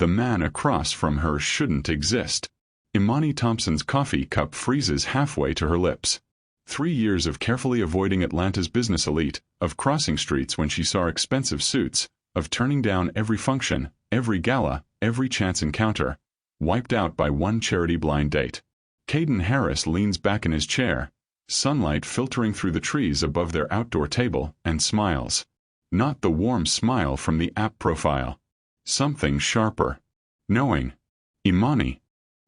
The man across from her shouldn't exist. Imani Thompson's coffee cup freezes halfway to her lips. 3 years of carefully avoiding Atlanta's business elite, of crossing streets when she saw expensive suits, of turning down every function, every gala, every chance encounter, wiped out by one charity blind date. Kaden Harris leans back in his chair, sunlight filtering through the trees above their outdoor table, and smiles. Not the warm smile from the app profile. Something sharper. Knowing. Imani.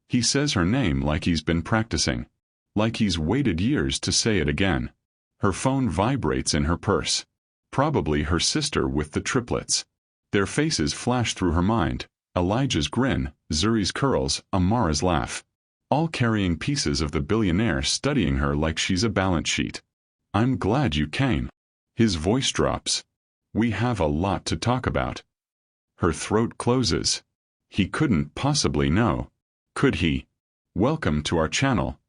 He says her name like he's been practicing. Like he's waited years to say it again. Her phone vibrates in her purse. Probably her sister with the triplets. Their faces flash through her mind. Elijah's grin, Zuri's curls, Amara's laugh. All carrying pieces of the billionaire studying her like she's a balance sheet. I'm glad you came. His voice drops. We have a lot to talk about. Her throat closes. He couldn't possibly know. Could he? Welcome to our channel,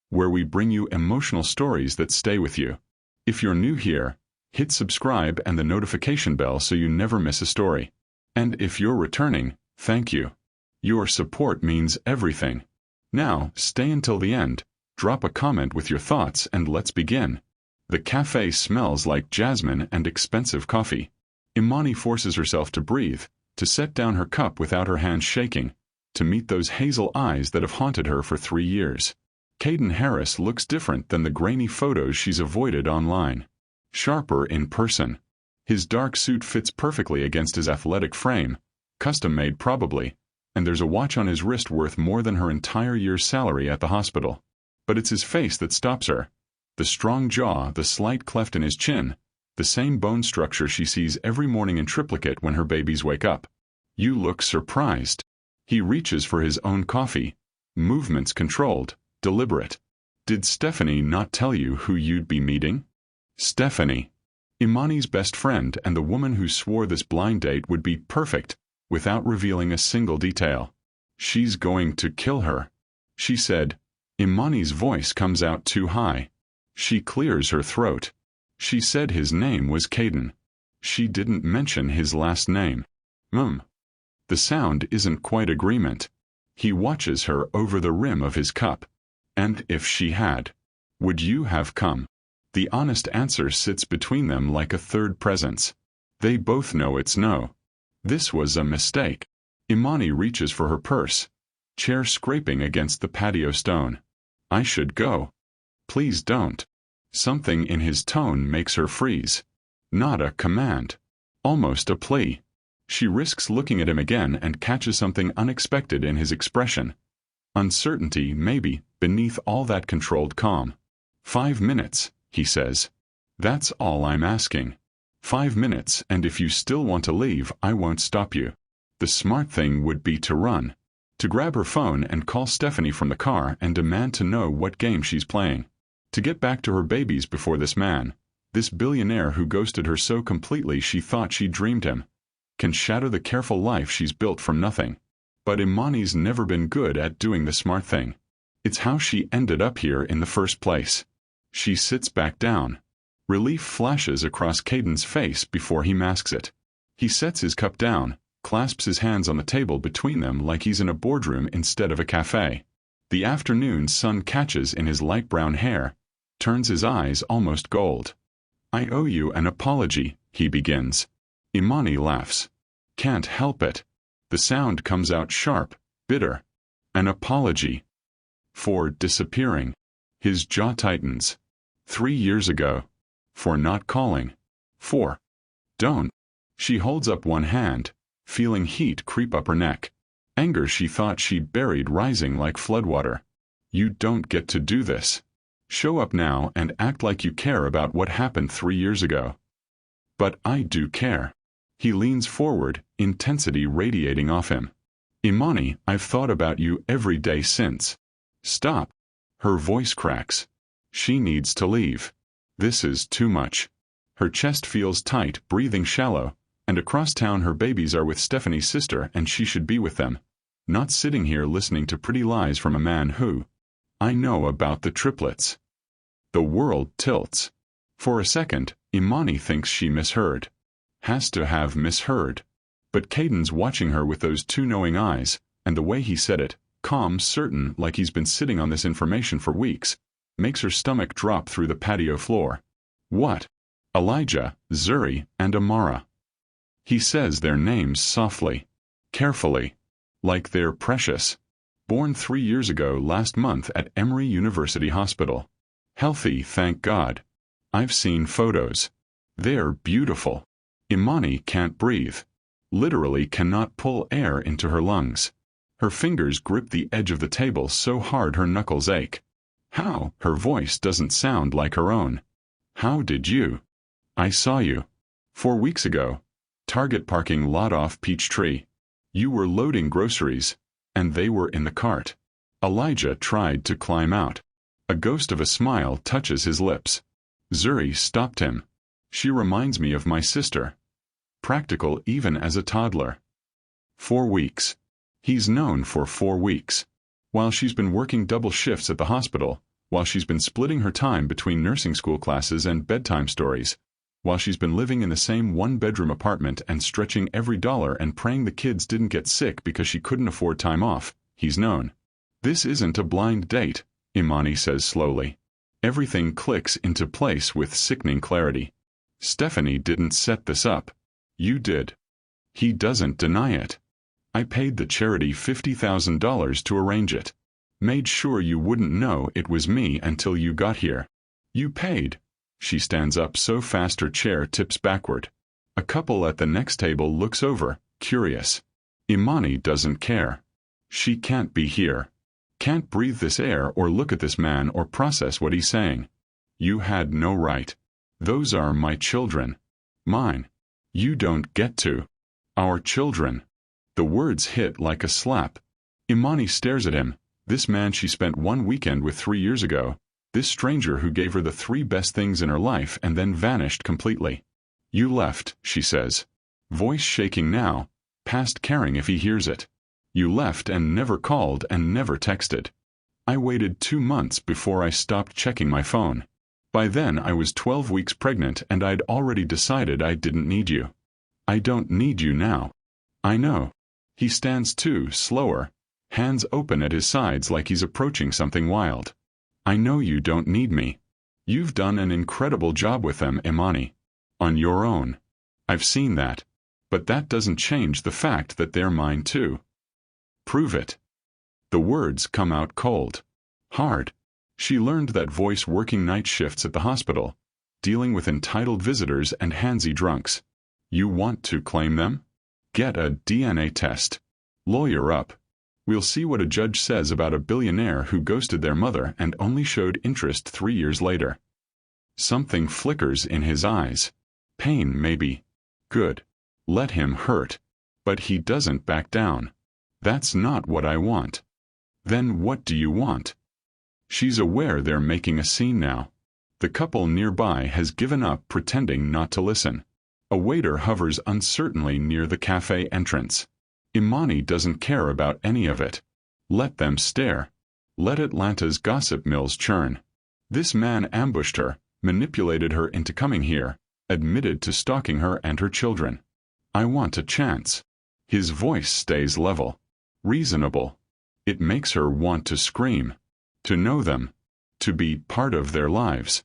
where we bring you emotional stories that stay with you. If you're new here, hit subscribe and the notification bell so you never miss a story. And if you're returning, thank you. Your support means everything. Now, stay until the end, drop a comment with your thoughts, and let's begin. The cafe smells like jasmine and expensive coffee. Imani forces herself to breathe, to set down her cup without her hands shaking, to meet those hazel eyes that have haunted her for 3 years. Kaden Harris looks different than the grainy photos she's avoided online. Sharper in person. His dark suit fits perfectly against his athletic frame, custom-made probably, and there's a watch on his wrist worth more than her entire year's salary at the hospital. But it's his face that stops her. The strong jaw, the slight cleft in his chin, the same bone structure she sees every morning in triplicate when her babies wake up. You look surprised. He reaches for his own coffee. Movements controlled, deliberate. Did Stephanie not tell you who you'd be meeting? Stephanie. Imani's best friend and the woman who swore this blind date would be perfect, without revealing a single detail. She's going to kill her. She said. Imani's voice comes out too high. She clears her throat. She said his name was Kaden. She didn't mention his last name. The sound isn't quite agreement. He watches her over the rim of his cup. And if she had, would you have come? The honest answer sits between them like a third presence. They both know it's no. This was a mistake. Imani reaches for her purse. Chair scraping against the patio stone. I should go. Please don't. Something in his tone makes her freeze. Not a command. Almost a plea. She risks looking at him again and catches something unexpected in his expression. Uncertainty, maybe, beneath all that controlled calm. 5 minutes, he says. That's all I'm asking. 5 minutes, and if you still want to leave, I won't stop you. The smart thing would be to run. To grab her phone and call Stephanie from the car and demand to know what game she's playing. To get back to her babies before this man, this billionaire who ghosted her so completely she thought she dreamed him, can shatter the careful life she's built from nothing. But Imani's never been good at doing the smart thing. It's how she ended up here in the first place. She sits back down. Relief flashes across Kaden's face before he masks it. He sets his cup down, clasps his hands on the table between them like he's in a boardroom instead of a cafe. The afternoon sun catches in his light brown hair, turns his eyes almost gold. I owe you an apology, he begins. Imani laughs. Can't help it. The sound comes out sharp, bitter. An apology. For disappearing. His jaw tightens. 3 years ago. For not calling. For. Don't. She holds up one hand, feeling heat creep up her neck. Anger she thought she'd buried rising like floodwater. You don't get to do this. Show up now and act like you care about what happened 3 years ago. But I do care. He leans forward, intensity radiating off him. Imani, I've thought about you every day since. Stop. Her voice cracks. She needs to leave. This is too much. Her chest feels tight, breathing shallow, and across town her babies are with Stephanie's sister and she should be with them. Not sitting here listening to pretty lies from a man who. I know about the triplets. The world tilts. For a second, Imani thinks she misheard. Has to have misheard. But Kaden's watching her with those two knowing eyes, and the way he said it, calm, certain, like he's been sitting on this information for weeks, makes her stomach drop through the patio floor. What? Elijah, Zuri, and Amara. He says their names softly, carefully, like they're precious. Born 3 years ago last month at Emory University Hospital. Healthy, thank God. I've seen photos. They're beautiful. Imani can't breathe. Literally cannot pull air into her lungs. Her fingers grip the edge of the table so hard her knuckles ache. How? Her voice doesn't sound like her own. How did you? I saw you. 4 weeks ago. Target parking lot off Peachtree. You were loading groceries, and they were in the cart. Elijah tried to climb out. A ghost of a smile touches his lips. Zuri stopped him. She reminds me of my sister. Practical even as a toddler. 4 weeks. He's known for 4 weeks. While she's been working double shifts at the hospital, while she's been splitting her time between nursing school classes and bedtime stories, while she's been living in the same one-bedroom apartment and stretching every dollar and praying the kids didn't get sick because she couldn't afford time off, he's known. This isn't a blind date, Imani says slowly. Everything clicks into place with sickening clarity. Stephanie didn't set this up. You did. He doesn't deny it. I paid the charity $50,000 to arrange it. Made sure you wouldn't know it was me until you got here. You paid. She stands up so fast her chair tips backward. A couple at the next table looks over, curious. Imani doesn't care. She can't be here. Can't breathe this air or look at this man or process what he's saying. You had no right. Those are my children. Mine. You don't get to. Our children. The words hit like a slap. Imani stares at him, this man she spent one weekend with 3 years ago, this stranger who gave her the 3 best things in her life and then vanished completely. You left, she says. Voice shaking now, past caring if he hears it. You left and never called and never texted. I waited 2 months before I stopped checking my phone. By then I was 12 weeks pregnant and I'd already decided I didn't need you. I don't need you now. I know. He stands too, slower, hands open at his sides like he's approaching something wild. I know you don't need me. You've done an incredible job with them, Imani. On your own. I've seen that. But that doesn't change the fact that they're mine too. Prove it. The words come out cold. Hard. She learned that voice working night shifts at the hospital, dealing with entitled visitors and handsy drunks. You want to claim them? Get a DNA test. Lawyer up. We'll see what a judge says about a billionaire who ghosted their mother and only showed interest 3 years later. Something flickers in his eyes. Pain, maybe. Good. Let him hurt. But he doesn't back down. That's not what I want. Then what do you want? She's aware they're making a scene now. The couple nearby has given up pretending not to listen. A waiter hovers uncertainly near the cafe entrance. Imani doesn't care about any of it. Let them stare. Let Atlanta's gossip mills churn. This man ambushed her, manipulated her into coming here, admitted to stalking her and her children. I want a chance. His voice stays level. Reasonable. It makes her want to scream. To know them. To be part of their lives.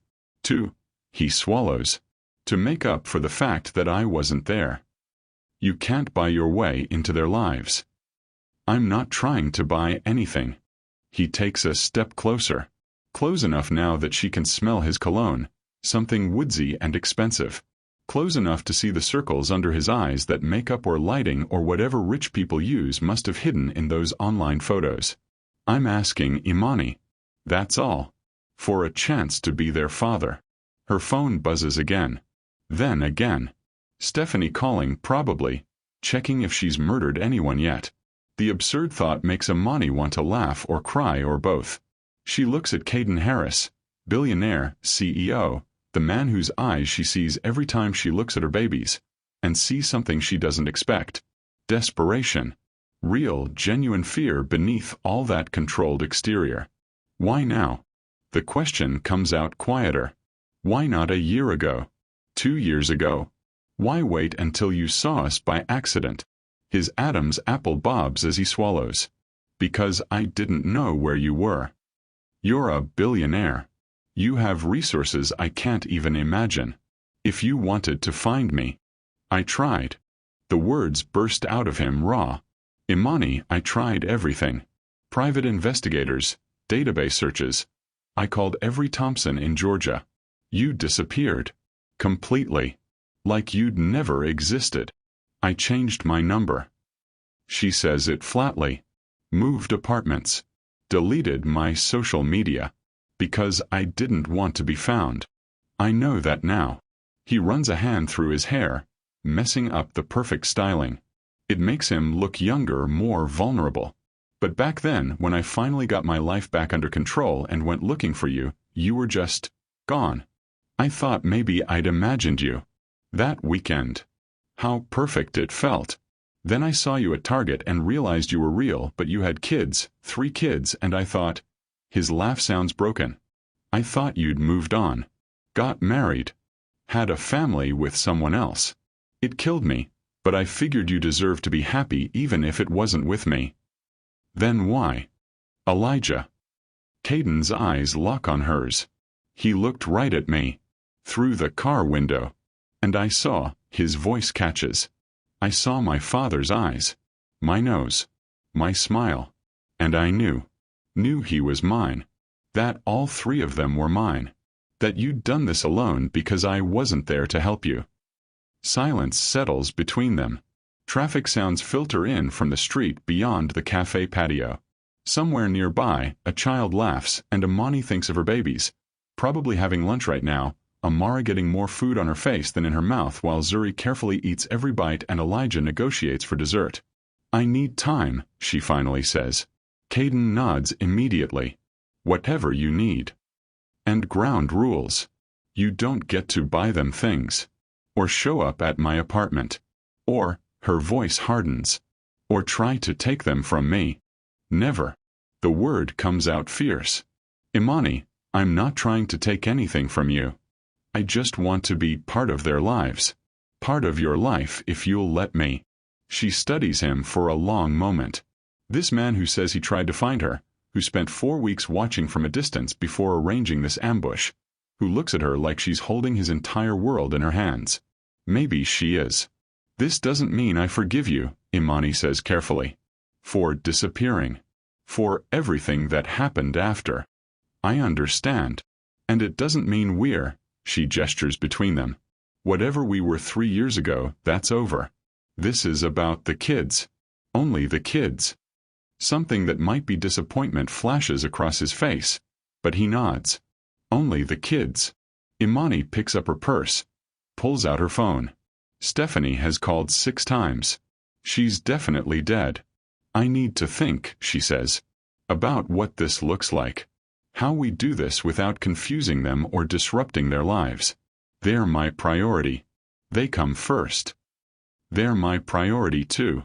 He swallows. To make up for the fact that I wasn't there. You can't buy your way into their lives. I'm not trying to buy anything. He takes a step closer. Close enough now that she can smell his cologne, something woodsy and expensive. Close enough to see the circles under his eyes that makeup or lighting or whatever rich people use must have hidden in those online photos. I'm asking Imani. That's all. For a chance to be their father. Her phone buzzes again. Then again. Stephanie calling, probably. Checking if she's murdered anyone yet. The absurd thought makes Imani want to laugh or cry or both. She looks at Kaden Harris, billionaire, CEO, the man whose eyes she sees every time she looks at her babies, and sees something she doesn't expect. Desperation. Real, genuine fear beneath all that controlled exterior. Why now? The question comes out quieter. Why not a year ago? 2 years ago? Why wait until you saw us by accident? His Adam's apple bobs as he swallows. Because I didn't know where you were. You're a billionaire. You have resources I can't even imagine. If you wanted to find me. I tried. The words burst out of him raw. Imani, I tried everything. Private investigators, database searches. I called every Thompson in Georgia. You disappeared. Completely. Like you'd never existed. I changed my number. She says it flatly. Moved apartments. Deleted my social media. Because I didn't want to be found. I know that now. He runs a hand through his hair, messing up the perfect styling. It makes him look younger, more vulnerable. But back then, when I finally got my life back under control and went looking for you, you were just gone. I thought maybe I'd imagined you. That weekend. How perfect it felt. Then I saw you at Target and realized you were real, but you had kids, 3 kids, and I thought... His laugh sounds broken. I thought you'd moved on. Got married. Had a family with someone else. It killed me, but I figured you deserved to be happy even if it wasn't with me. Then why? Elijah. Kaden's eyes lock on hers. He looked right at me. Through the car window. And I saw, his voice catches. I saw my father's eyes. My nose. My smile. And I knew he was mine. That all 3 of them were mine. That you'd done this alone because I wasn't there to help you. Silence settles between them. Traffic sounds filter in from the street beyond the café patio. Somewhere nearby, a child laughs and Imani thinks of her babies. Probably having lunch right now, Amara getting more food on her face than in her mouth while Zuri carefully eats every bite and Elijah negotiates for dessert. I need time, she finally says. Kaden nods immediately. Whatever you need. And ground rules. You don't get to buy them things. Or show up at my apartment. Or, her voice hardens. Or try to take them from me. Never. The word comes out fierce. Imani, I'm not trying to take anything from you. I just want to be part of their lives. Part of your life if you'll let me. She studies him for a long moment. This man who says he tried to find her, who spent 4 weeks watching from a distance before arranging this ambush, who looks at her like she's holding his entire world in her hands. Maybe she is. This doesn't mean I forgive you, Imani says carefully. For disappearing. For everything that happened after. I understand. And it doesn't mean we're, she gestures between them. Whatever we were 3 years ago, that's over. This is about the kids. Only the kids. Something that might be disappointment flashes across his face, but he nods. Only the kids. Imani picks up her purse, pulls out her phone. Stephanie has called 6 times. She's definitely dead. I need to think, she says, about what this looks like. How we do this without confusing them or disrupting their lives. They're my priority. They come first. They're my priority too.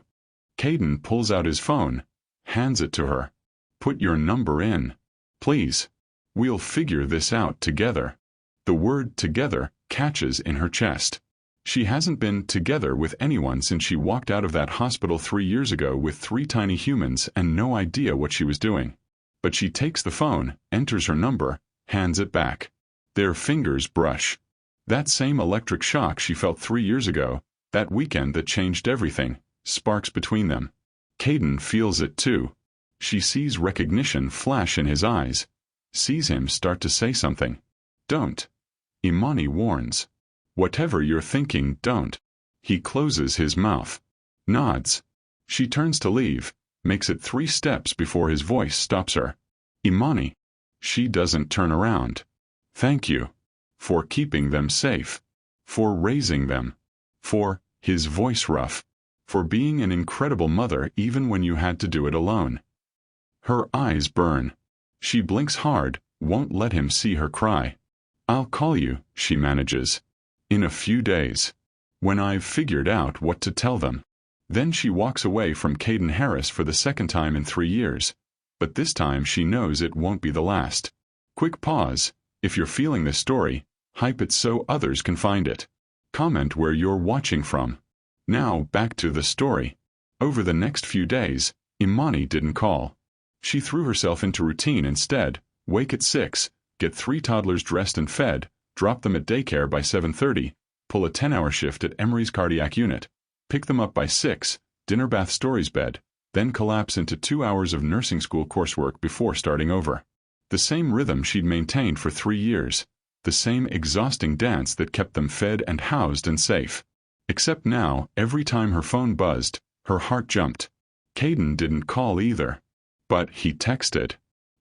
Kaden pulls out his phone, hands it to her. Put your number in. Please. We'll figure this out together. The word together catches in her chest. She hasn't been together with anyone since she walked out of that hospital 3 years ago with 3 tiny humans and no idea what she was doing. But she takes the phone, enters her number, hands it back. Their fingers brush. That same electric shock she felt 3 years ago, that weekend that changed everything, sparks between them. Kaden feels it too. She sees recognition flash in his eyes, sees him start to say something. Don't. Imani warns. Whatever you're thinking, don't. He closes his mouth. Nods. She turns to leave, makes it 3 steps before his voice stops her. Imani. She doesn't turn around. Thank you. For keeping them safe. For raising them. For, his voice rough. For being an incredible mother even when you had to do it alone. Her eyes burn. She blinks hard, won't let him see her cry. I'll call you, she manages. In a few days. When I've figured out what to tell them. Then she walks away from Kaden Harris for the 2nd time in 3 years. But this time she knows it won't be the last. Quick pause. If you're feeling this story, hype it so others can find it. Comment where you're watching from. Now back to the story. Over the next few days, Imani didn't call. She threw herself into routine instead: wake at 6, get 3 toddlers dressed and fed, drop them at daycare by 7:30, pull a 10-hour shift at Emory's cardiac unit, pick them up by 6, dinner bath stories bed, then collapse into 2 hours of nursing school coursework before starting over. The same rhythm she'd maintained for 3 years, the same exhausting dance that kept them fed and housed and safe. Except now, every time her phone buzzed, her heart jumped. Kaden didn't call either. But he texted.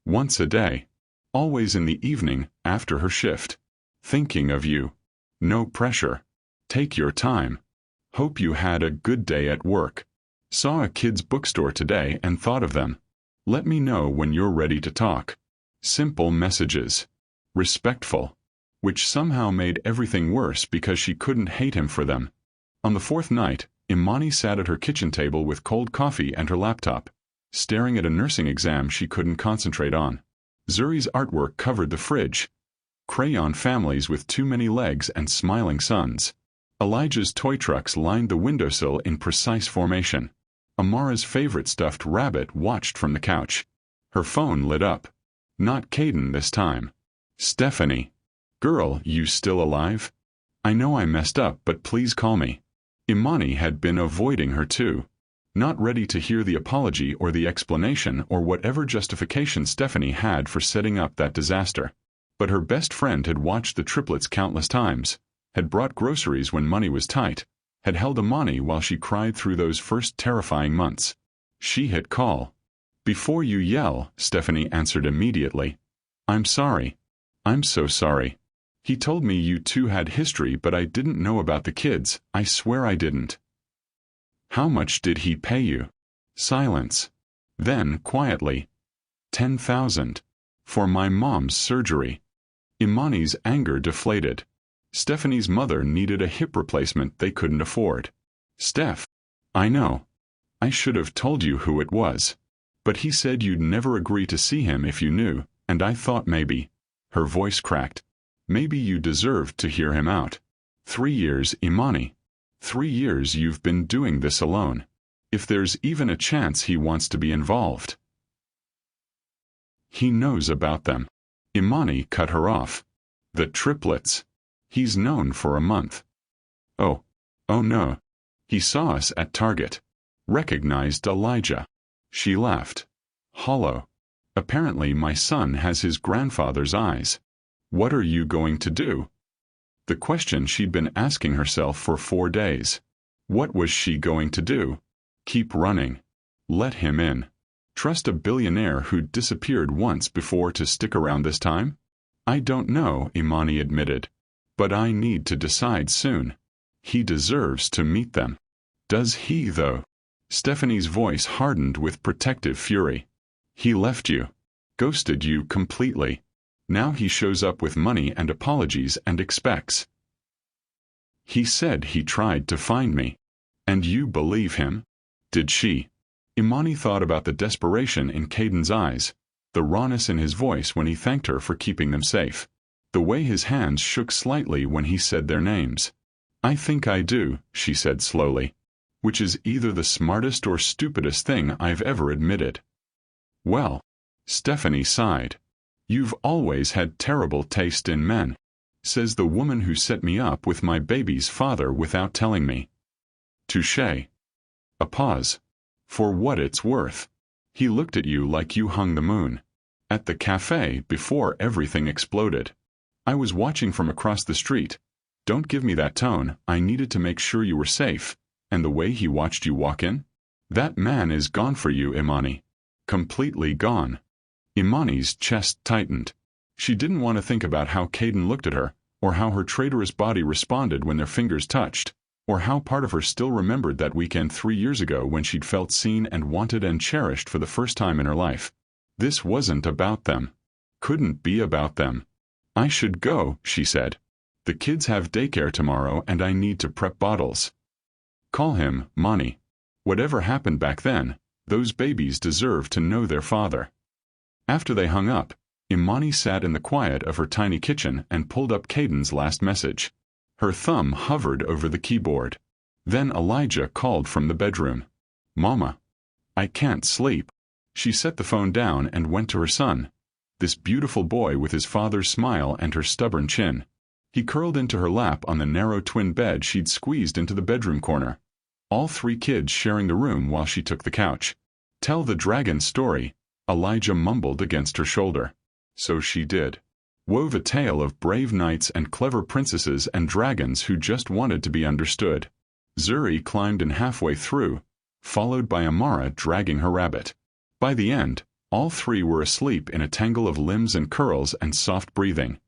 Once a day. Always in the evening, after her shift. Thinking of you. No pressure. Take your time. Hope you had a good day at work. Saw a kid's bookstore today and thought of them. Let me know when you're ready to talk. Simple messages. Respectful. Which somehow made everything worse because she couldn't hate him for them. On the 4th night, Imani sat at her kitchen table with cold coffee and her laptop, staring at a nursing exam she couldn't concentrate on. Zuri's artwork covered the fridge. Crayon families with too many legs and smiling suns. Elijah's toy trucks lined the windowsill in precise formation. Amara's favorite stuffed rabbit watched from the couch. Her phone lit up. Not Kaden this time. Stephanie. Girl, you still alive? I know I messed up, but please call me. Imani had been avoiding her too. Not ready to hear the apology or the explanation or whatever justification Stephanie had for setting up that disaster. But her best friend had watched the triplets countless times, had brought groceries when money was tight, had held Imani while she cried through those first terrifying months. She hit call. Before you yell, Stephanie answered immediately. I'm sorry. I'm so sorry. He told me you two had history, but I didn't know about the kids. I swear I didn't. How much did he pay you? Silence. Then, quietly. 10,000. For my mom's surgery. Imani's anger deflated. Stephanie's mother needed a hip replacement they couldn't afford. Steph. I know. I should have told you who it was. But he said you'd never agree to see him if you knew, and I thought maybe. Her voice cracked. Maybe you deserved to hear him out. 3 years, Imani. 3 years you've been doing this alone. If there's even a chance he wants to be involved. He knows about them. Imani cut her off. The triplets. He's known for a month. Oh no. He saw us at Target. Recognized Elijah. She laughed. Hollow. Apparently my son has his grandfather's eyes. What are you going to do? The question she'd been asking herself for 4 days. What was she going to do? Keep running. Let him in. Trust a billionaire who'd disappeared once before to stick around this time? I don't know, Imani admitted. But I need to decide soon. He deserves to meet them. Does he, though? Stephanie's voice hardened with protective fury. He left you. Ghosted you completely. Now he shows up with money and apologies and expects. He said he tried to find me. And you believe him? Did she? Imani thought about the desperation in Kaden's eyes, the rawness in his voice when he thanked her for keeping them safe, the way his hands shook slightly when he said their names. I think I do, she said slowly, which is either the smartest or stupidest thing I've ever admitted. Well, Stephanie sighed. You've always had terrible taste in men, says the woman who set me up with my baby's father without telling me. Touché. A pause. For what it's worth. He looked at you like you hung the moon. At the café before everything exploded. I was watching from across the street. Don't give me that tone, I needed to make sure you were safe. And the way he watched you walk in? That man is gone for you, Imani. Completely gone. Imani's chest tightened. She didn't want to think about how Kaden looked at her, or how her traitorous body responded when their fingers touched, or how part of her still remembered that weekend 3 years ago when she'd felt seen and wanted and cherished for the first time in her life. This wasn't about them. Couldn't be about them. I should go, she said. The kids have daycare tomorrow and I need to prep bottles. Call him, Mani. Whatever happened back then, those babies deserve to know their father. After they hung up, Imani sat in the quiet of her tiny kitchen and pulled up Kaden's last message. Her thumb hovered over the keyboard. Then Elijah called from the bedroom. "Mama, I can't sleep." She set the phone down and went to her son, this beautiful boy with his father's smile and her stubborn chin. He curled into her lap on the narrow twin bed she'd squeezed into the bedroom corner, all three kids sharing the room while she took the couch. "Tell the dragon story," Elijah mumbled against her shoulder. So she did. Wove a tale of brave knights and clever princesses and dragons who just wanted to be understood. Zuri climbed in halfway through, followed by Amara dragging her rabbit. By the end, all three were asleep in a tangle of limbs and curls and soft breathing.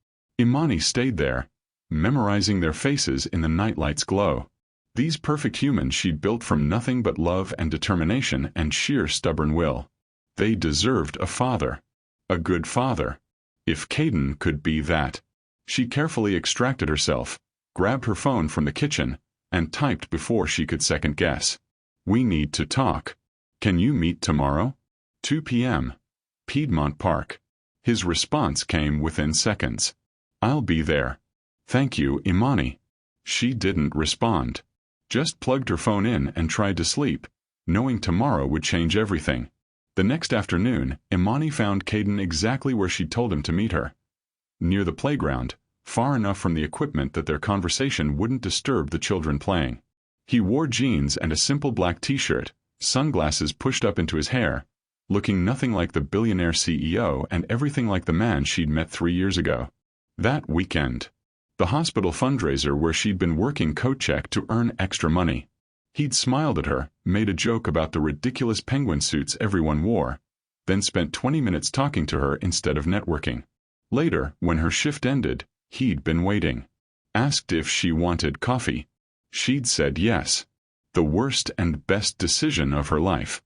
Imani stayed there, memorizing their faces in the nightlight's glow. These perfect humans she'd built from nothing but love and determination and sheer stubborn will. They deserved a father. A good father. If Kaden could be that. She carefully extracted herself, grabbed her phone from the kitchen, and typed before she could second guess. "We need to talk. Can you meet tomorrow? 2 p.m. Piedmont Park." His response came within seconds. "I'll be there. Thank you, Imani." She didn't respond. Just plugged her phone in and tried to sleep, knowing tomorrow would change everything. The next afternoon, Imani found Kaden exactly where she'd told him to meet her. Near the playground, far enough from the equipment that their conversation wouldn't disturb the children playing. He wore jeans and a simple black t-shirt, sunglasses pushed up into his hair, looking nothing like the billionaire CEO and everything like the man she'd met 3 years ago. That weekend. The hospital fundraiser where she'd been working coat check to earn extra money. He'd smiled at her, made a joke about the ridiculous penguin suits everyone wore, then spent 20 minutes talking to her instead of networking. Later, when her shift ended, he'd been waiting. Asked if she wanted coffee. She'd said yes. The worst and best decision of her life.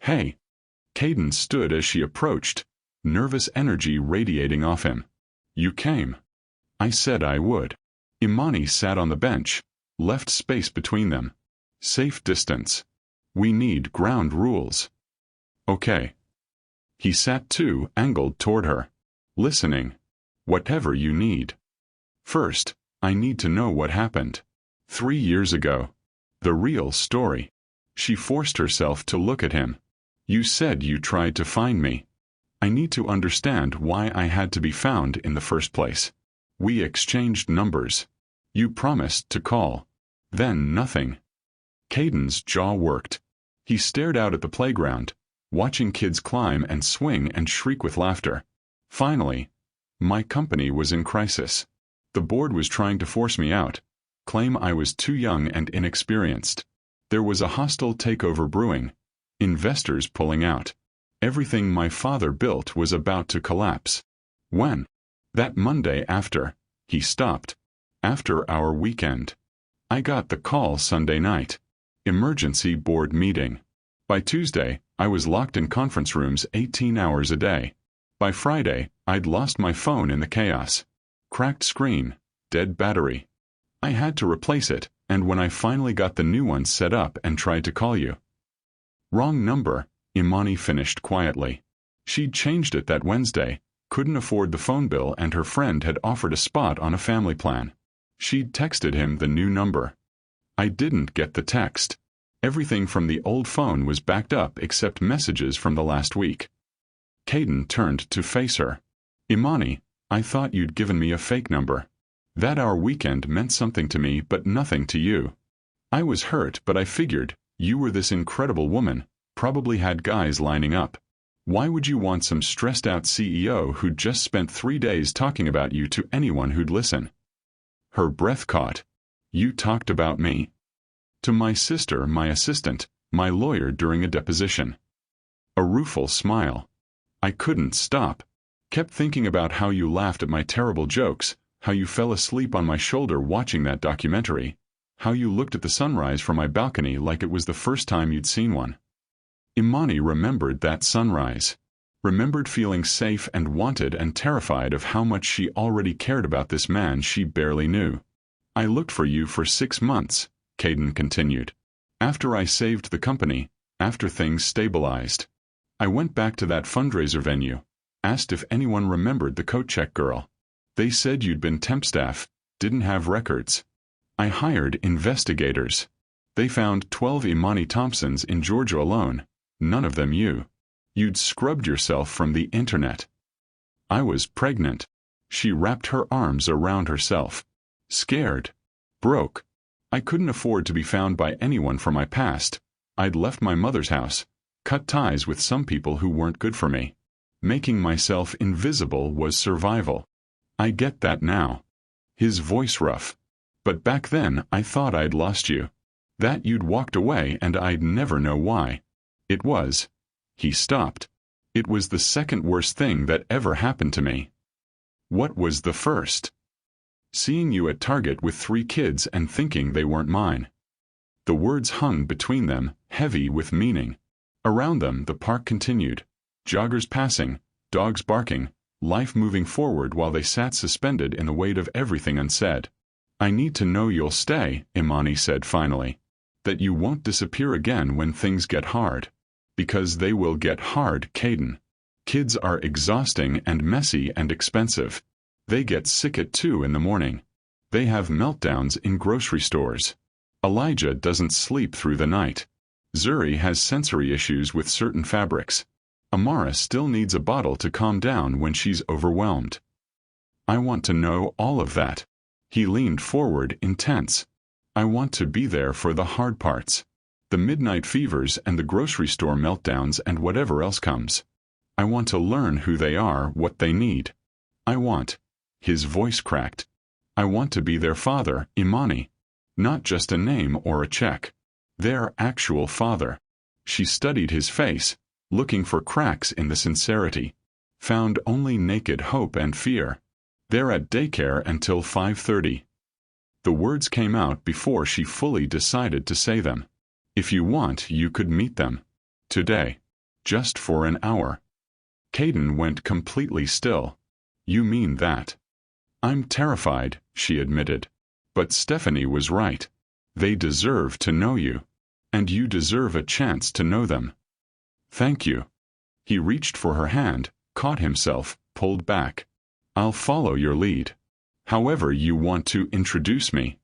"Hey." Kaden stood as she approached, nervous energy radiating off him. "You came." "I said I would." Imani sat on the bench, left space between them. "Safe distance. We need ground rules." "Okay." He sat too, angled toward her. "Listening. Whatever you need. First, I need to know what happened. 3 years ago. The real story." She forced herself to look at him. "You said you tried to find me. I need to understand why I had to be found in the first place. We exchanged numbers. You promised to call. Then nothing." Kaden's jaw worked. He stared out at the playground, watching kids climb and swing and shriek with laughter. Finally, "My company was in crisis. The board was trying to force me out, claim I was too young and inexperienced. There was a hostile takeover brewing, investors pulling out. Everything my father built was about to collapse. When? That Monday after." He stopped. "After our weekend. I got the call Sunday night. Emergency board meeting. By Tuesday, I was locked in conference rooms 18 hours a day. By Friday, I'd lost my phone in the chaos. Cracked screen, dead battery. I had to replace it, and when I finally got the new one set up and tried to call you." "Wrong number," Imani finished quietly. She'd changed it that Wednesday, couldn't afford the phone bill, and her friend had offered a spot on a family plan. She'd texted him the new number. "I didn't get the text. Everything from the old phone was backed up except messages from the last week." Kaden turned to face her. "Imani, I thought you'd given me a fake number. That our weekend meant something to me but nothing to you. I was hurt, but I figured you were this incredible woman, probably had guys lining up. Why would you want some stressed-out CEO who'd just spent 3 days talking about you to anyone who'd listen?" Her breath caught. "You talked about me?" "To my sister, my assistant, my lawyer during a deposition." A rueful smile. "I couldn't stop. Kept thinking about how you laughed at my terrible jokes, how you fell asleep on my shoulder watching that documentary, how you looked at the sunrise from my balcony like it was the first time you'd seen one." Imani remembered that sunrise. Remembered feeling safe and wanted and terrified of how much she already cared about this man she barely knew. "I looked for you for 6 months, Kaden continued. "After I saved the company, after things stabilized. I went back to that fundraiser venue, asked if anyone remembered the coat check girl. They said you'd been temp staff, didn't have records. I hired investigators. They found 12 Imani Thompsons in Georgia alone, none of them you. You'd scrubbed yourself from the internet. I was pregnant. She wrapped her arms around herself. Scared. Broke. I couldn't afford to be found by anyone from my past. I'd left my mother's house, cut ties with some people who weren't good for me. Making myself invisible was survival. I get that now. His voice rough. But back then I thought I'd lost you. That you'd walked away and I'd never know why. It was. He stopped. It was the second worst thing that ever happened to me. What was the first? Seeing you at Target with 3 kids and thinking they weren't mine. The words hung between them, heavy with meaning. Around them the park continued. Joggers passing, dogs barking, life moving forward while they sat suspended in the weight of everything unsaid. I need to know you'll stay, Imani said finally. That you won't disappear again when things get hard. Because they will get hard, Kaden. Kids are exhausting and messy and expensive. They get sick at 2 in the morning. They have meltdowns in grocery stores. Elijah doesn't sleep through the night. Zuri has sensory issues with certain fabrics. Amara still needs a bottle to calm down when she's overwhelmed. I want to know all of that. He leaned forward, intense. I want to be there for the hard parts. The midnight fevers and the grocery store meltdowns and whatever else comes. I want to learn who they are, what they need. I want. His voice cracked. I want to be their father, Imani. Not just a name or a check. Their actual father. She studied his face, looking for cracks in the sincerity. Found only naked hope and fear. They're at daycare until 5:30. The words came out before she fully decided to say them. If you want, you could meet them. Today. Just for an hour. Kaden went completely still. You mean that? I'm terrified, she admitted. But Stephanie was right. They deserve to know you. And you deserve a chance to know them. Thank you. He reached for her hand, caught himself, pulled back. I'll follow your lead. However you want to introduce me.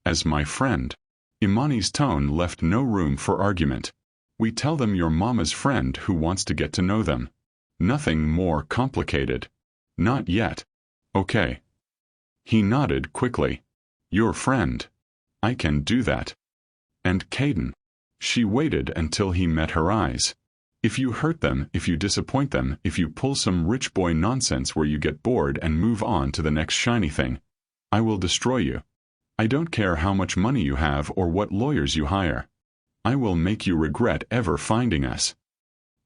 As my friend. Imani's tone left no room for argument. We tell them you're Mama's friend who wants to get to know them. Nothing more complicated. Not yet. Okay. He nodded quickly. Your friend. I can do that. And Kaden. She waited until he met her eyes. If you hurt them, if you disappoint them, if you pull some rich boy nonsense where you get bored and move on to the next shiny thing, I will destroy you. I don't care how much money you have or what lawyers you hire. I will make you regret ever finding us.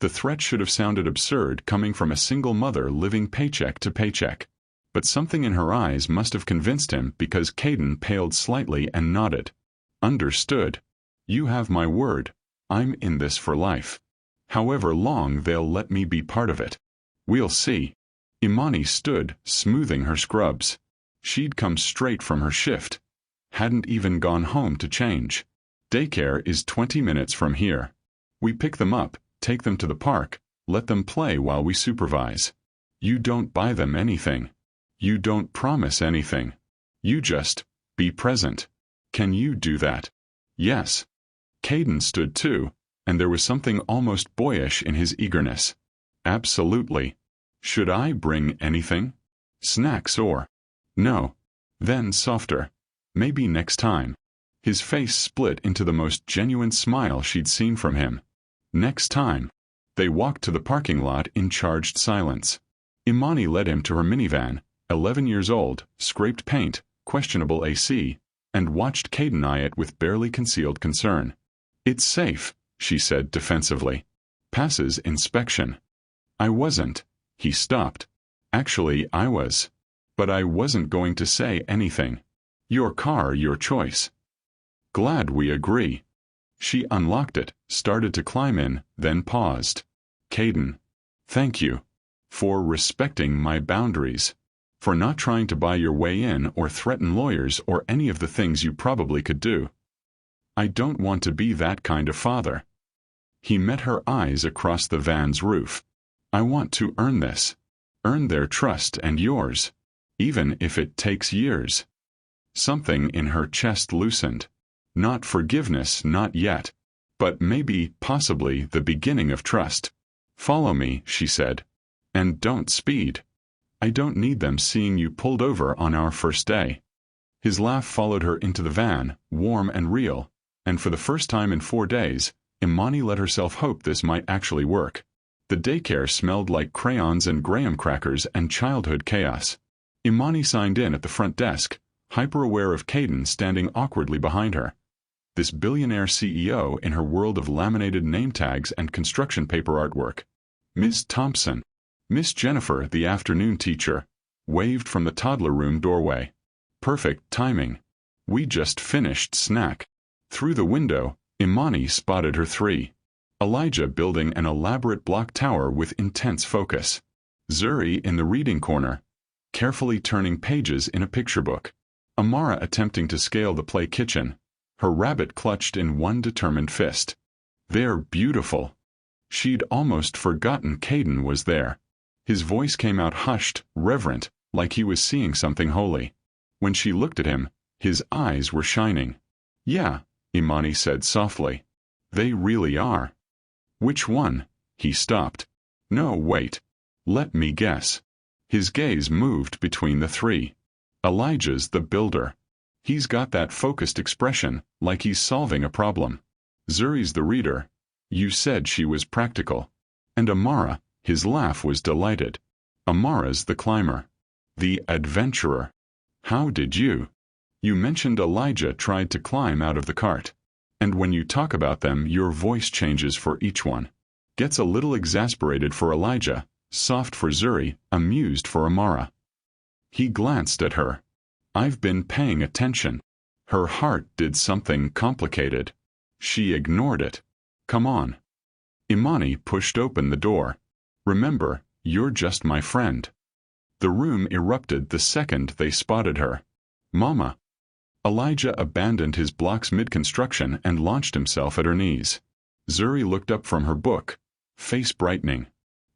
The threat should have sounded absurd coming from a single mother living paycheck to paycheck. But something in her eyes must have convinced him because Kaden paled slightly and nodded. Understood. You have my word. I'm in this for life. However long they'll let me be part of it. We'll see. Imani stood, smoothing her scrubs. She'd come straight from her shift. Hadn't even gone home to change. Daycare is 20 minutes from here. We pick them up, take them to the park, let them play while we supervise. You don't buy them anything. You don't promise anything. You just be present. Can you do that? Yes. Kaden stood too, and there was something almost boyish in his eagerness. Absolutely. Should I bring anything? Snacks or? No. Then softer. Maybe next time. His face split into the most genuine smile she'd seen from him. Next time. They walked to the parking lot in charged silence. Imani led him to her minivan, 11 years old, scraped paint, questionable AC, and watched Kaden eye it with barely concealed concern. It's safe, she said defensively. Passes inspection. I wasn't. He stopped. Actually, I was. But I wasn't going to say anything. Your car, your choice. Glad we agree. She unlocked it, started to climb in, then paused. Kaden. Thank you. For respecting my boundaries. For not trying to buy your way in or threaten lawyers or any of the things you probably could do. I don't want to be that kind of father. He met her eyes across the van's roof. I want to earn this. Earn their trust and yours. Even if it takes years. Something in her chest loosened. Not forgiveness, not yet. But maybe, possibly, the beginning of trust. "Follow me," she said. "And don't speed. I don't need them seeing you pulled over on our first day." His laugh followed her into the van, warm and real, and for the first time in 4 days, Imani let herself hope this might actually work. The daycare smelled like crayons and graham crackers and childhood chaos. Imani signed in at the front desk, hyper-aware of Kaden standing awkwardly behind her. This billionaire CEO in her world of laminated name tags and construction paper artwork. Ms. Thompson. Miss Jennifer, the afternoon teacher, waved from the toddler room doorway. Perfect timing. We just finished snack. Through the window, Imani spotted her 3. Elijah building an elaborate block tower with intense focus. Zuri in the reading corner, carefully turning pages in a picture book. Amara attempting to scale the play kitchen, her rabbit clutched in one determined fist. They're beautiful. She'd almost forgotten Kaden was there. His voice came out hushed, reverent, like he was seeing something holy. When she looked at him, his eyes were shining. "Yeah," Imani said softly. "They really are." "Which one?" He stopped. "No, wait. Let me guess." His gaze moved between the 3. Elijah's the builder. He's got that focused expression, like he's solving a problem. Zuri's the reader. You said she was practical. And Amara, his laugh was delighted. Amara's the climber. The adventurer. How did you? You mentioned Elijah tried to climb out of the cart. And when you talk about them, your voice changes for each one. Gets a little exasperated for Elijah, soft for Zuri, amused for Amara. He glanced at her. I've been paying attention. Her heart did something complicated. She ignored it. Come on. Imani pushed open the door. Remember, you're just my friend. The room erupted the second they spotted her. Mama. Elijah abandoned his blocks mid-construction and launched himself at her knees. Zuri looked up from her book, face brightening.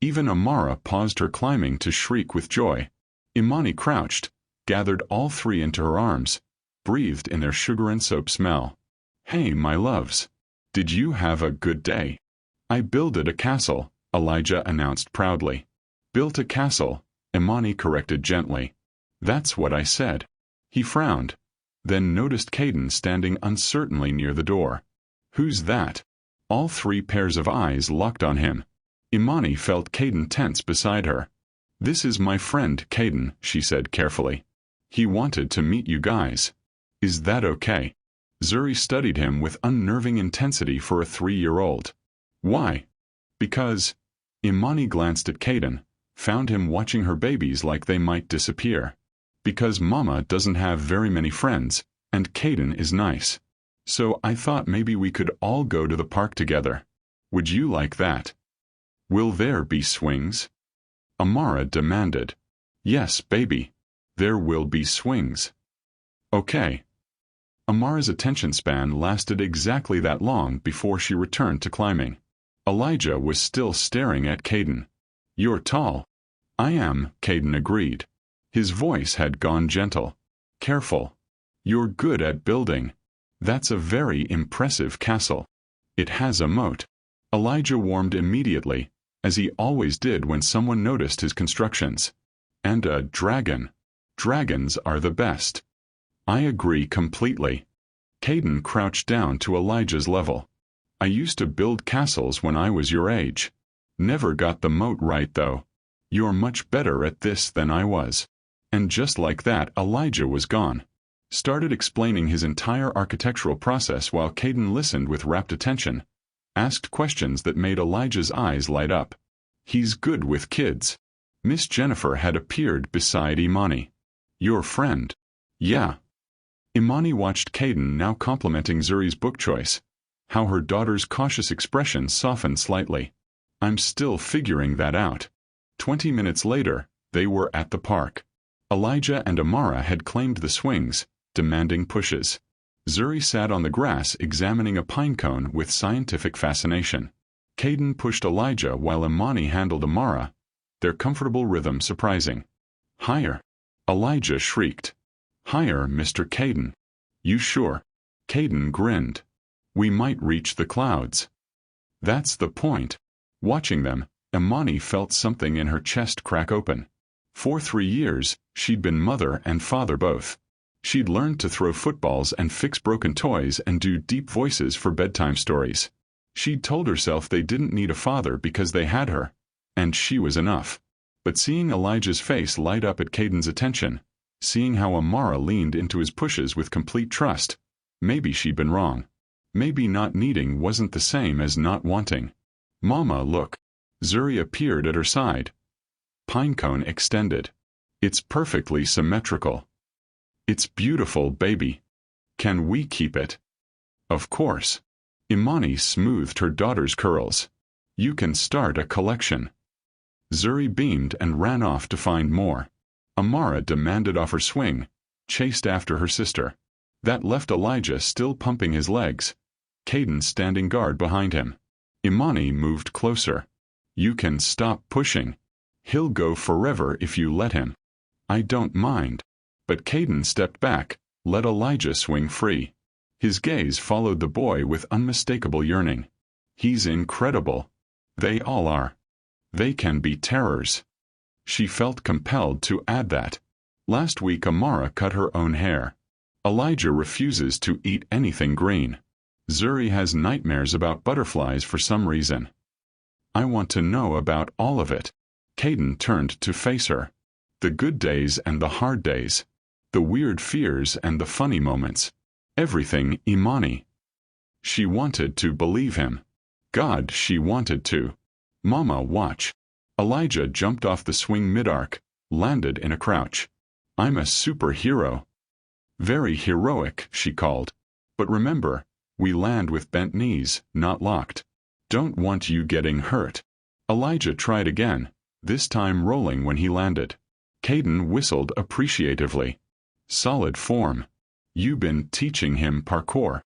Even Amara paused her climbing to shriek with joy. Imani crouched, gathered all 3 into her arms, breathed in their sugar and soap smell. Hey, my loves. Did you have a good day? I builded a castle, Elijah announced proudly. Built a castle, Imani corrected gently. That's what I said. He frowned, then noticed Kaden standing uncertainly near the door. Who's that? All 3 pairs of eyes locked on him. Imani felt Kaden tense beside her. This is my friend Kaden, she said carefully. He wanted to meet you guys. Is that okay? Zuri studied him with unnerving intensity for a 3-year-old. Why? Because. Imani glanced at Kaden, found him watching her babies like they might disappear. Because Mama doesn't have very many friends, and Kaden is nice. So I thought maybe we could all go to the park together. Would you like that? Will there be swings? Amara demanded. Yes, baby. There will be swings. Okay. Amara's attention span lasted exactly that long before she returned to climbing. Elijah was still staring at Kaden. You're tall. I am, Kaden agreed. His voice had gone gentle. Careful. You're good at building. That's a very impressive castle. It has a moat. Elijah warmed immediately, as he always did when someone noticed his constructions. And a dragon. Dragons are the best. I agree completely. Kaden crouched down to Elijah's level. I used to build castles when I was your age. Never got the moat right though. You're much better at this than I was. And just like that, Elijah was gone. Started explaining his entire architectural process while Kaden listened with rapt attention. Asked questions that made Elijah's eyes light up. He's good with kids. Miss Jennifer had appeared beside Imani. Your friend. Yeah. Imani watched Kaden now complimenting Zuri's book choice. How her daughter's cautious expression softened slightly. I'm still figuring that out. 20 minutes later, they were at the park. Elijah and Amara had claimed the swings, demanding pushes. Zuri sat on the grass examining a pine cone with scientific fascination. Kaden pushed Elijah while Imani handled Amara, their comfortable rhythm surprising. Higher. Elijah shrieked. Higher, Mr. Kaden. You sure? Kaden grinned. We might reach the clouds. That's the point. Watching them, Imani felt something in her chest crack open. For 3 years, she'd been mother and father both. She'd learned to throw footballs and fix broken toys and do deep voices for bedtime stories. She'd told herself they didn't need a father because they had her, and she was enough. But seeing Elijah's face light up at Kaden's attention, seeing how Amara leaned into his pushes with complete trust, maybe she'd been wrong. Maybe not needing wasn't the same as not wanting. Mama, look. Zuri appeared at her side. Pinecone extended. It's perfectly symmetrical. It's beautiful, baby. Can we keep it? Of course. Imani smoothed her daughter's curls. You can start a collection. Zuri beamed and ran off to find more. Amara demanded off her swing, chased after her sister. That left Elijah still pumping his legs, Kaden standing guard behind him. Imani moved closer. You can stop pushing. He'll go forever if you let him. I don't mind. But Kaden stepped back, let Elijah swing free. His gaze followed the boy with unmistakable yearning. He's incredible. They all are. They can be terrors. She felt compelled to add that. Last week Amara cut her own hair. Elijah refuses to eat anything green. Zuri has nightmares about butterflies for some reason. I want to know about all of it. Kaden turned to face her. The good days and the hard days. The weird fears and the funny moments. Everything, Imani. She wanted to believe him. God, she wanted to. Mama, watch. Elijah jumped off the swing mid-arc, landed in a crouch. I'm a superhero. Very heroic, she called. But remember, we land with bent knees, not locked. Don't want you getting hurt. Elijah tried again, this time rolling when he landed. Kaden whistled appreciatively. Solid form. You been teaching him parkour.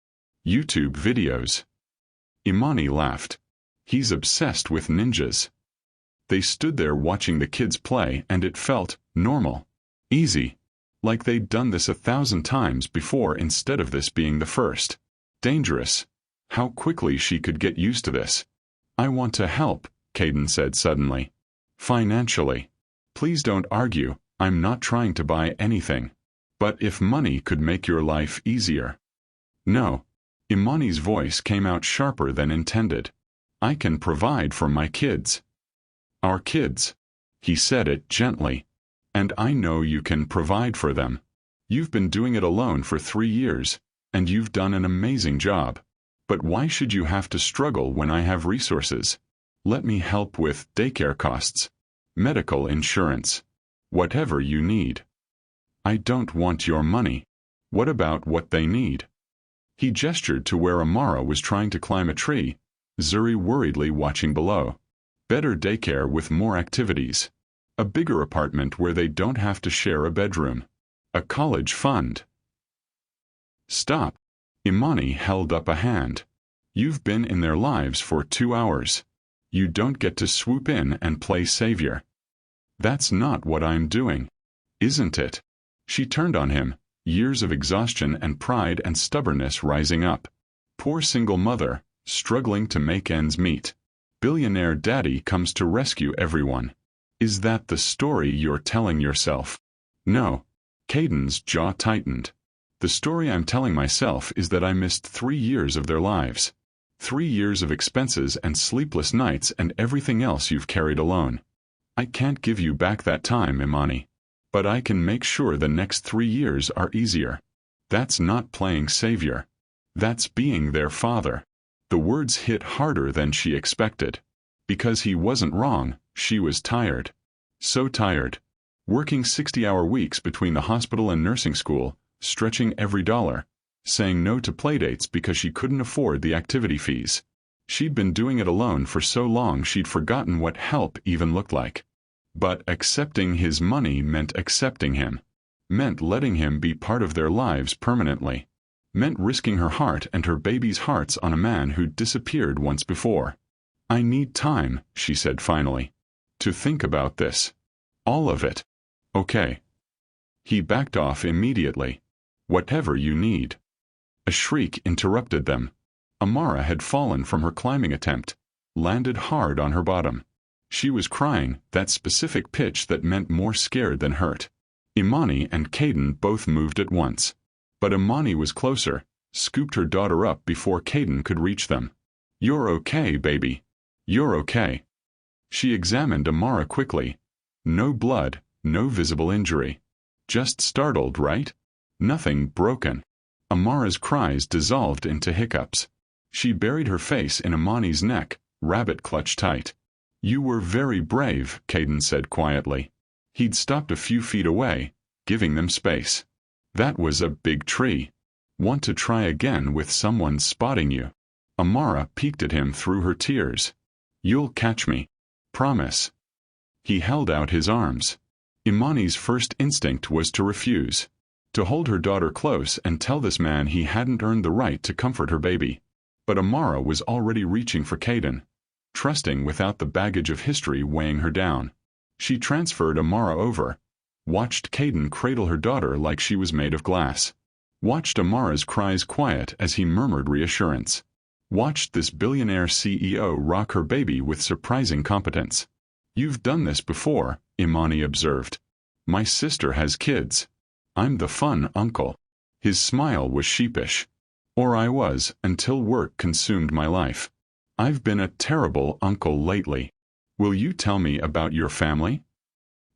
YouTube videos. Imani laughed. He's obsessed with ninjas. They stood there watching the kids play and it felt normal. Easy. Like they'd done this 1,000 times before instead of this being the first. Dangerous. How quickly she could get used to this. I want to help, Kaden said suddenly. Financially. Please don't argue, I'm not trying to buy anything. But if money could make your life easier. No. Imani's voice came out sharper than intended. I can provide for my kids. Our kids. He said it gently. And I know you can provide for them. You've been doing it alone for 3 years, and you've done an amazing job. But why should you have to struggle when I have resources? Let me help with daycare costs, medical insurance, whatever you need. I don't want your money. What about what they need? He gestured to where Amara was trying to climb a tree, Zuri worriedly watching below. Better daycare with more activities. A bigger apartment where they don't have to share a bedroom. A college fund. Stop. Imani held up a hand. You've been in their lives for 2 hours. You don't get to swoop in and play savior. That's not what I'm doing. Isn't it? She turned on him, years of exhaustion and pride and stubbornness rising up. Poor single mother, struggling to make ends meet. Billionaire daddy comes to rescue everyone. Is that the story you're telling yourself? No. Kaden's jaw tightened. The story I'm telling myself is that I missed 3 years of their lives. 3 years of expenses and sleepless nights and everything else you've carried alone. I can't give you back that time, Imani. But I can make sure the next 3 years are easier. That's not playing savior. That's being their father. The words hit harder than she expected. Because he wasn't wrong, she was tired. So tired. Working 60-hour weeks between the hospital and nursing school, stretching every dollar, saying no to playdates because she couldn't afford the activity fees. She'd been doing it alone for so long she'd forgotten what help even looked like. But accepting his money meant accepting him. Meant letting him be part of their lives permanently. Meant risking her heart and her baby's hearts on a man who'd disappeared once before. I need time, she said finally. To think about this. All of it. Okay. He backed off immediately. Whatever you need. A shriek interrupted them. Amara had fallen from her climbing attempt, landed hard on her bottom. She was crying, that specific pitch that meant more scared than hurt. Imani and Kaden both moved at once. But Imani was closer, scooped her daughter up before Kaden could reach them. "You're okay, baby. You're okay." She examined Amara quickly. No blood, no visible injury. Just startled, right? Nothing broken. Amara's cries dissolved into hiccups. She buried her face in Imani's neck, rabbit clutch tight. "You were very brave," Kaden said quietly. He'd stopped a few feet away, giving them space. "That was a big tree. Want to try again with someone spotting you?" Amara peeked at him through her tears. "You'll catch me. Promise." He held out his arms. Imani's first instinct was to refuse, to hold her daughter close and tell this man he hadn't earned the right to comfort her baby. But Amara was already reaching for Kaden, trusting without the baggage of history weighing her down. She transferred Amara over, watched Kaden cradle her daughter like she was made of glass, watched Amara's cries quiet as he murmured reassurance, watched this billionaire CEO rock her baby with surprising competence. "You've done this before," Imani observed. "My sister has kids. I'm the fun uncle." His smile was sheepish. "Or I was, until work consumed my life. I've been a terrible uncle lately. Will you tell me about your family?"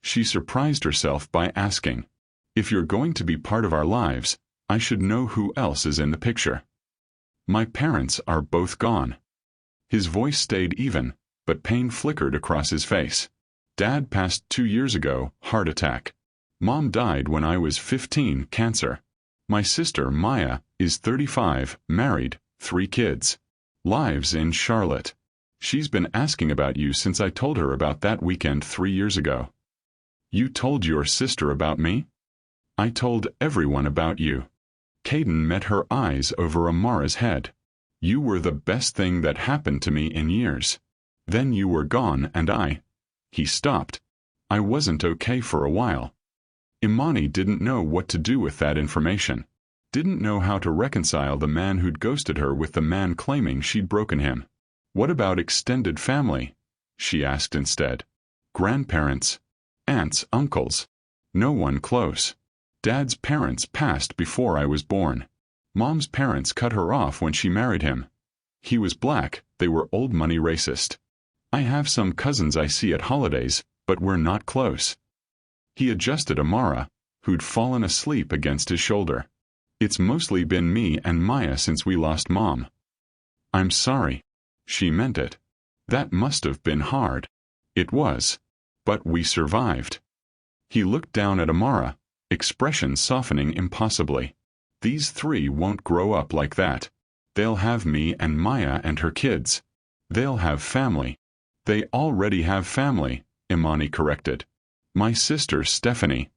She surprised herself by asking, "If you're going to be part of our lives, I should know who else is in the picture." "My parents are both gone." His voice stayed even, but pain flickered across his face. "Dad passed 2 years ago, heart attack. Mom died when I was 15, cancer. My sister, Maya, is 35, married, 3 kids. Lives in Charlotte. She's been asking about you since I told her about that weekend 3 years ago." "You told your sister about me?" "I told everyone about you." Kaden met her eyes over Amara's head. "You were the best thing that happened to me in years. Then you were gone and He stopped. "I wasn't okay for a while." Imani didn't know what to do with that information. Didn't know how to reconcile the man who'd ghosted her with the man claiming she'd broken him. "What about extended family?" she asked instead. "Grandparents? Aunts, uncles? No one close. Dad's parents passed before I was born. Mom's parents cut her off when she married him. He was black, they were old money racist. I have some cousins I see at holidays, but we're not close." He adjusted Amara, who'd fallen asleep against his shoulder. "It's mostly been me and Maya since we lost Mom." "I'm sorry." She meant it. "That must have been hard." It was. "But we survived." He looked down at Amara, expression softening impossibly. "These 3 won't grow up like that. They'll have me and Maya and her kids. They'll have family." "They already have family," Imani corrected. "My sister Stephanie.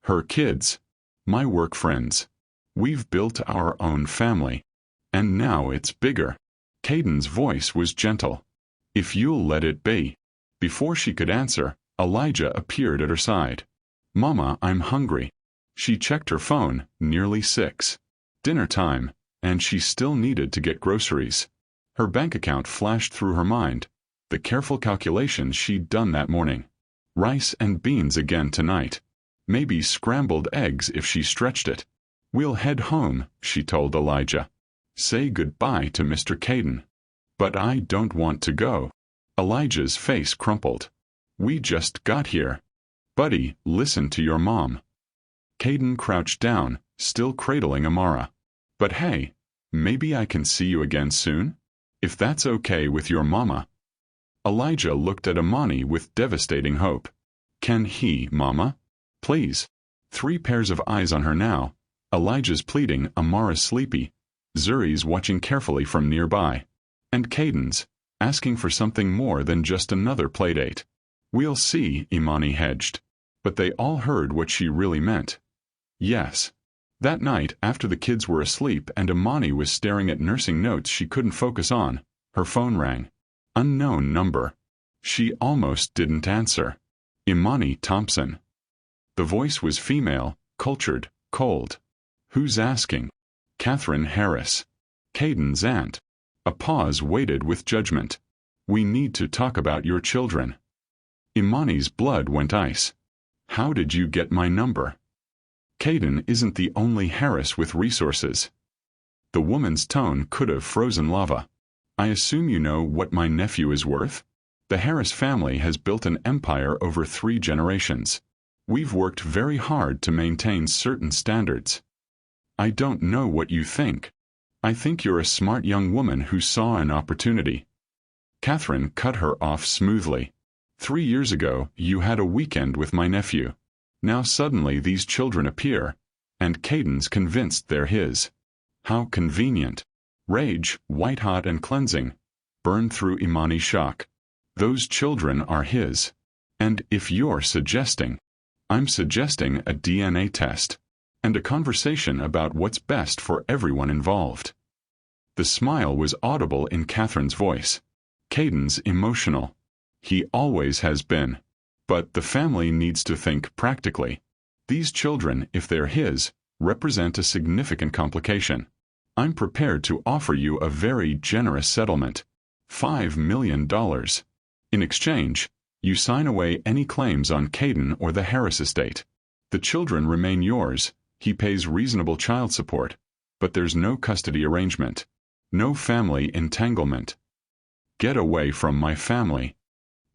Her kids. My work friends. We've built our own family. And now it's bigger." Kaden's voice was gentle. "If you'll let it be." Before she could answer, Elijah appeared at her side. "Mama, I'm hungry." She checked her phone, nearly 6. Dinner time, and she still needed to get groceries. Her bank account flashed through her mind, the careful calculations she'd done that morning. Rice and beans again tonight. Maybe scrambled eggs if she stretched it. "We'll head home," she told Elijah. "Say goodbye to Mr. Kaden." "But I don't want to go." Elijah's face crumpled. "We just got here. Buddy, listen to your mom." Kaden crouched down, still cradling Amara. "But hey, maybe I can see you again soon? If that's okay with your mama." Elijah looked at Imani with devastating hope. "Can he, Mama? Please." 3 pairs of eyes on her now. Elijah's pleading, Amara's sleepy, Zuri's watching carefully from nearby, and Kaden's, asking for something more than just another playdate. "We'll see," Imani hedged. But they all heard what she really meant. Yes. That night, after the kids were asleep and Imani was staring at nursing notes she couldn't focus on, her phone rang. Unknown number. She almost didn't answer. Imani Thompson. The voice was female, cultured, cold. "Who's asking?" Kaden Harris. Kaden's aunt. A pause waited with judgment. We need to talk about your children. Imani's blood went ice. How did you get my number? Kaden isn't the only Harris with resources. The woman's tone could have frozen lava. I assume you know what my nephew is worth? The Harris family has built an empire over 3 generations. We've worked very hard to maintain certain standards. I don't know what you think. I think you're a smart young woman who saw an opportunity. Catherine cut her off smoothly. 3 years ago, you had a weekend with my nephew. Now suddenly these children appear, and Kaden's convinced they're his. How convenient. Rage, white-hot and cleansing, burned through Imani's shock. Those children are his. And if you're suggesting, I'm suggesting a DNA test, and a conversation about what's best for everyone involved. The smile was audible in Catherine's voice. Kaden's emotional. He always has been. But the family needs to think practically. These children, if they're his, represent a significant complication. I'm prepared to offer you a very generous settlement. $5 million. In exchange, you sign away any claims on Kaden or the Harris estate. The children remain yours. He pays reasonable child support, but there's no custody arrangement. No family entanglement. Get away from my family.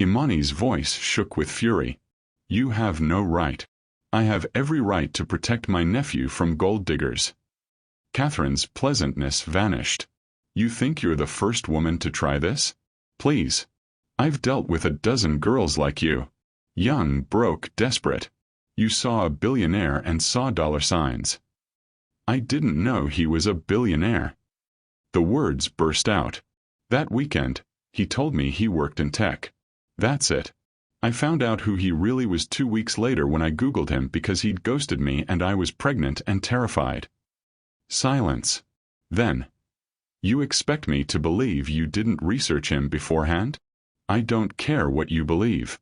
Imani's voice shook with fury. You have no right. I have every right to protect my nephew from gold diggers. Catherine's pleasantness vanished. You think you're the first woman to try this? Please. I've dealt with a dozen girls like you. Young, broke, desperate. You saw a billionaire and saw dollar signs. I didn't know he was a billionaire. The words burst out. That weekend, he told me he worked in tech. That's it. I found out who he really was 2 weeks later when I Googled him because he'd ghosted me and I was pregnant and terrified. Silence. Then. You expect me to believe you didn't research him beforehand? I don't care what you believe.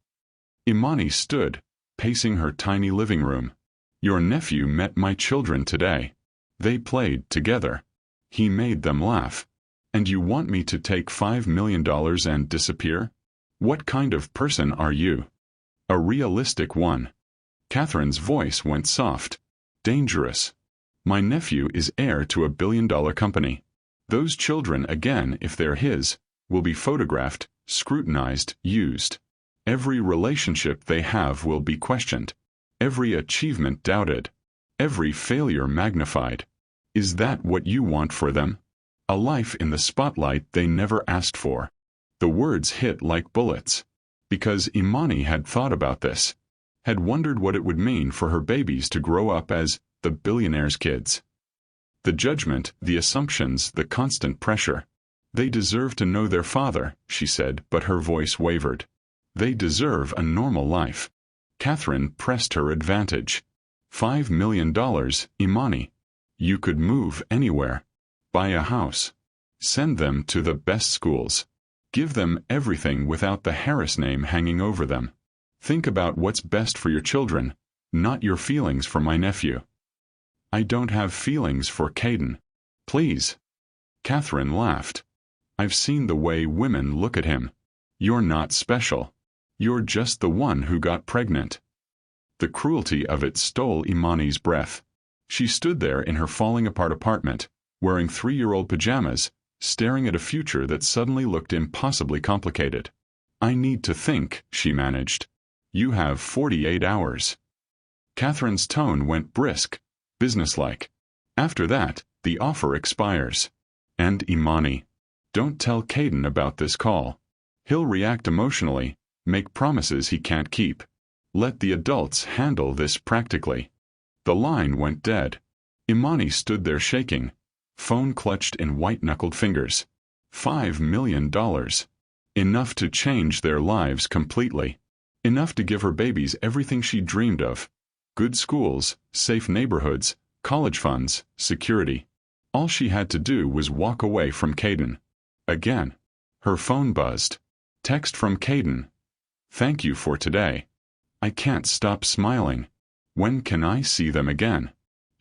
Imani stood, pacing her tiny living room. Your nephew met my children today. They played together. He made them laugh. And you want me to take $5 million and disappear? What kind of person are you? A realistic one. Catherine's voice went soft. Dangerous. My nephew is heir to a billion-dollar company. Those children, again, if they're his, will be photographed, scrutinized, used. Every relationship they have will be questioned. Every achievement doubted. Every failure magnified. Is that what you want for them? A life in the spotlight they never asked for. The words hit like bullets. Because Imani had thought about this. Had wondered what it would mean for her babies to grow up as the billionaire's kids. The judgment, the assumptions, the constant pressure. They deserve to know their father, she said, but her voice wavered. They deserve a normal life. Catherine pressed her advantage. $5 million, Imani. You could move anywhere. Buy a house. Send them to the best schools. Give them everything without the Harris name hanging over them. Think about what's best for your children, not your feelings for my nephew. I don't have feelings for Kaden. Please. Catherine laughed. I've seen the way women look at him. You're not special. You're just the one who got pregnant. The cruelty of it stole Imani's breath. She stood there in her falling-apart apartment, wearing 3-year-old pajamas, staring at a future that suddenly looked impossibly complicated. I need to think, she managed. You have 48 hours. Catherine's tone went brisk, businesslike. After that, the offer expires. And Imani. Don't tell Kaden about this call. He'll react emotionally, make promises he can't keep. Let the adults handle this practically. The line went dead. Imani stood there shaking, phone clutched in white-knuckled fingers. $5 million. Enough to change their lives completely. Enough to give her babies everything she dreamed of. Good schools, safe neighborhoods, college funds, security. All she had to do was walk away from Kaden. Again. Her phone buzzed. Text from Kaden. Thank you for today. I can't stop smiling. When can I see them again?